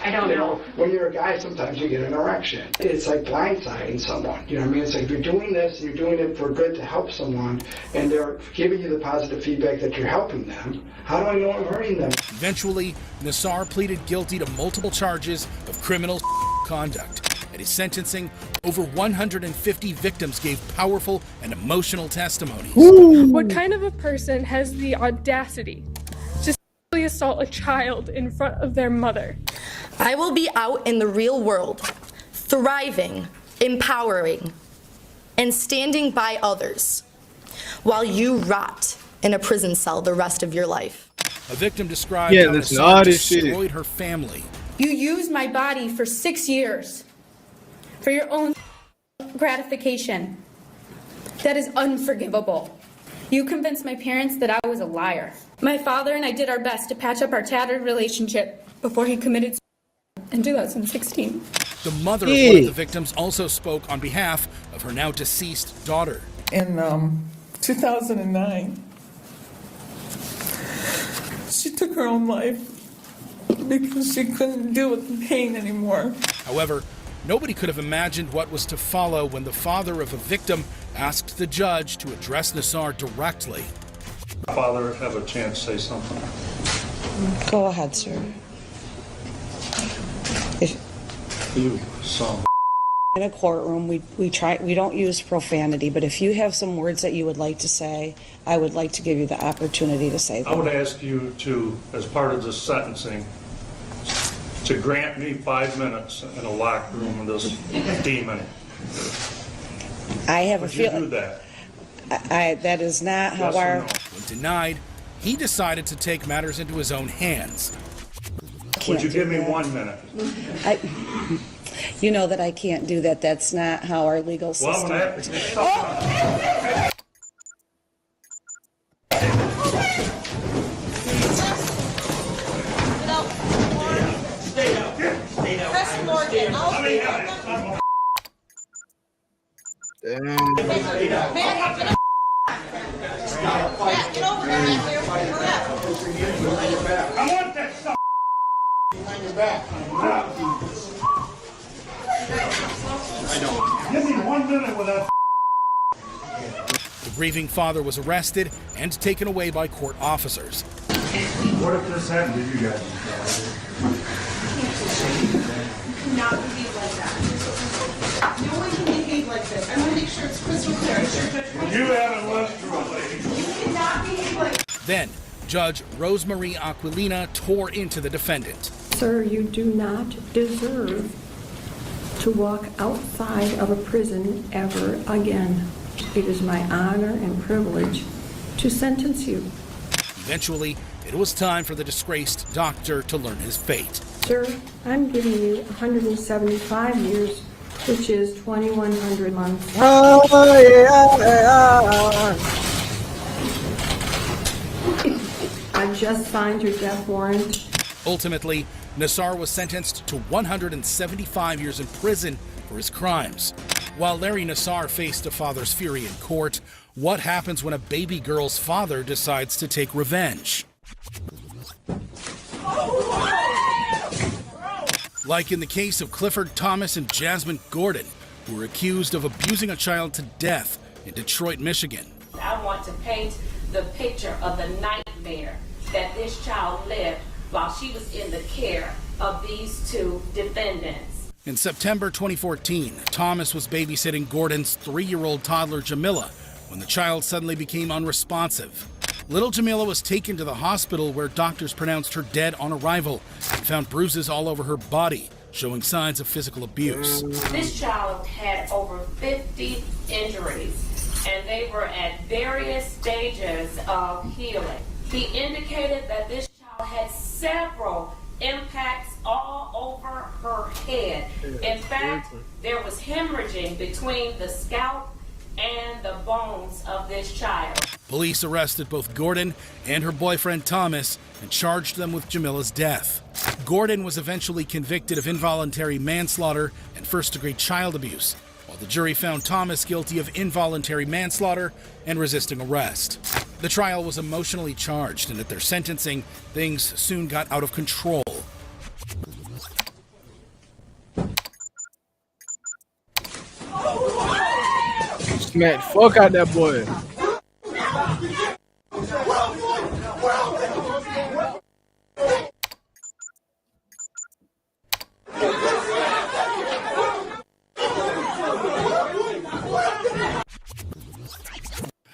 I don't know. When you're a guy, sometimes you get an erection. It's like blindsiding someone. You know what I mean? It's like you're doing this, and you're doing it for good to help someone, and they're giving you the positive feedback that you're helping them. How do I know I'm hurting them? Eventually, Nassar pleaded guilty to multiple charges of criminal conduct. At his sentencing, over 150 victims gave powerful and emotional testimonies. What kind of a person has the audacity to sexually assault a child in front of their mother? I will be out in the real world, thriving, empowering, and standing by others, while you rot in a prison cell the rest of your life. A victim described how Nassar destroyed her family. You used my body for 6 years for your own gratification. That is unforgivable. You convinced my parents that I was a liar. My father and I did our best to patch up our tattered relationship before he committed suicide in 2016. The mother of one of the victims also spoke on behalf of her now deceased daughter. In 2009, she took her own life because she couldn't deal with the pain anymore. However, nobody could have imagined what was to follow when the father of a victim asked the judge to address Nassar directly. Father, have a chance to say something. Go ahead, sir. You saw. In a courtroom, we don't use profanity, but if you have some words that you would like to say, I would like to give you the opportunity to say them. I would ask you to, as part of this sentencing, to grant me 5 minutes in a locked room with this demon. I have a feeling. Would you do that? That is not how our. No? When denied, he decided to take matters into his own hands. Would you give me 1 minute? You know that I can't do that. That's not how our legal system works. want that stuff. Behind your back. Give me 1 minute with that. The grieving father was arrested and taken away by court officers. What if this happened to you guys? Not behave like that. No one can behave like this. I want to make sure it's crystal clear. You haven't lived through it, lady. You cannot behave like that. Then, Judge Rosemarie Aquilina tore into the defendant. Sir, you do not deserve to walk outside of a prison ever again. It is my honor and privilege to sentence you. Eventually, it was time for the disgraced doctor to learn his fate. Sir, I'm giving you 175 years, which is 2,100 months. Oh, yeah. I just signed your death warrant. Ultimately, Nassar was sentenced to 175 years in prison for his crimes. While Larry Nassar faced a father's fury in court, what happens when a baby girl's father decides to take revenge? Like in the case of Clifford Thomas and Jasmine Gordon, who were accused of abusing a child to death in Detroit, Michigan. I want to paint the picture of the nightmare that this child lived while she was in the care of these two defendants. In September 2014, Thomas was babysitting Gordon's 3-year-old toddler Jamila when the child suddenly became unresponsive. Little Jamila was taken to the hospital where doctors pronounced her dead on arrival and found bruises all over her body, showing signs of physical abuse. This child had over 50 injuries, and they were at various stages of healing. He indicated that this child had several impacts all over her head. In fact, there was hemorrhaging between the scalp and the bones of this child. Police arrested both Gordon and her boyfriend Thomas and charged them with Jamila's death. Gordon was eventually convicted of involuntary manslaughter and first-degree child abuse, while the jury found Thomas guilty of involuntary manslaughter and resisting arrest. The trial was emotionally charged, and at their sentencing, things soon got out of control. Smack the fuck out that boy.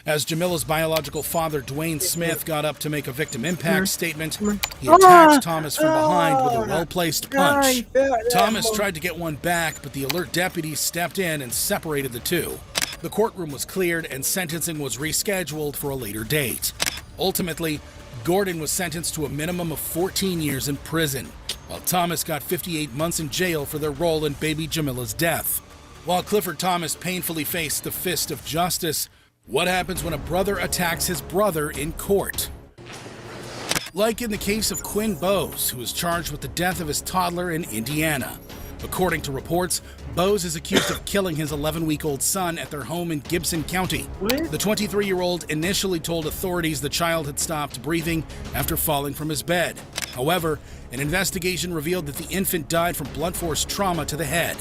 As Jamila's biological father, Dwayne Smith, got up to make a victim impact statement, he attacked Thomas from behind with a well-placed punch. Thomas tried to get one back, but the alert deputies stepped in and separated the two. The courtroom was cleared and sentencing was rescheduled for a later date. Ultimately, Gordon was sentenced to a minimum of 14 years in prison, while Thomas got 58 months in jail for their role in baby Jamila's death. While Clifford Thomas painfully faced the fist of justice, what happens when a brother attacks his brother in court? Like in the case of Quinn Bowes, who was charged with the death of his toddler in Indiana. According to reports, Bowes is accused of killing his 11-week-old son at their home in Gibson County. The 23-year-old initially told authorities the child had stopped breathing after falling from his bed. However, an investigation revealed that the infant died from blunt force trauma to the head.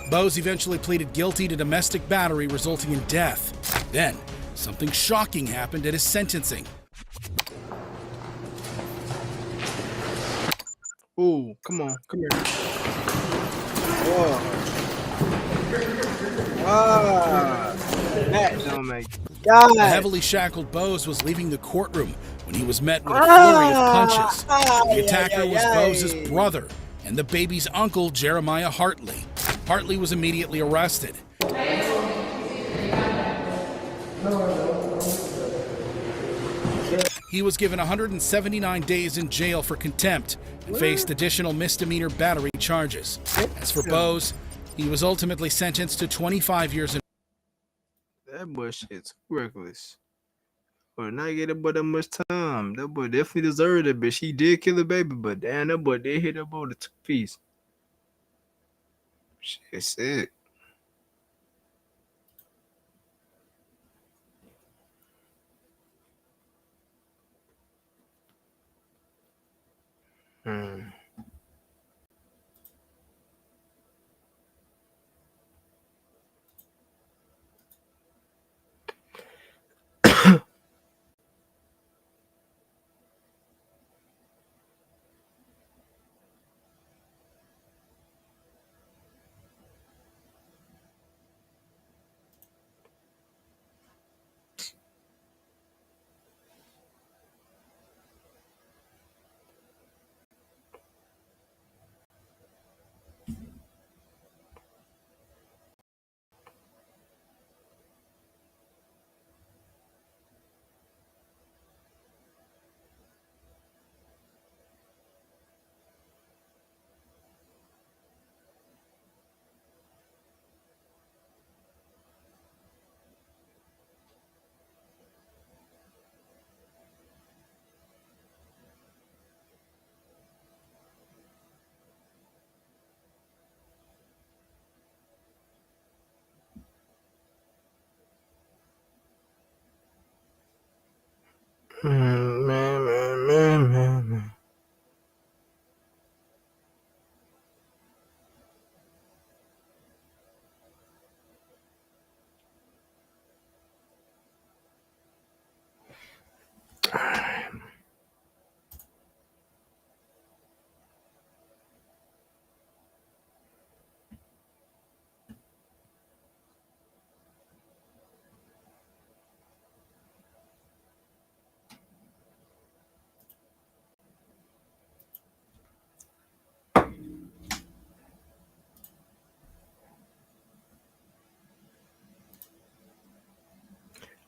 Bowes eventually pleaded guilty to domestic battery, resulting in death. Then, something shocking happened at his sentencing. Ooh, come on, come here. Oh. That don't make God. The heavily shackled Bowes was leaving the courtroom when he was met with a flurry of punches. The attacker was Bowes' brother and the baby's uncle, Jeremiah Hartley. Hartley was immediately arrested. He was given 179 days in jail for contempt and faced additional misdemeanor battery charges. As for Bowes, he was ultimately sentenced to 25 years in. That boy shit's reckless. But not get that boy that much time. That boy definitely deserved it, but she did kill the baby, but damn, that boy did hit that boy with a two-piece. Shit's sick.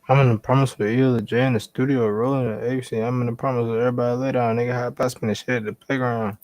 I'm in the promise with you, the J in the studio, rolling the ABC. I'm in the promise with everybody lay down. Nigga, how about spending shit at the playground?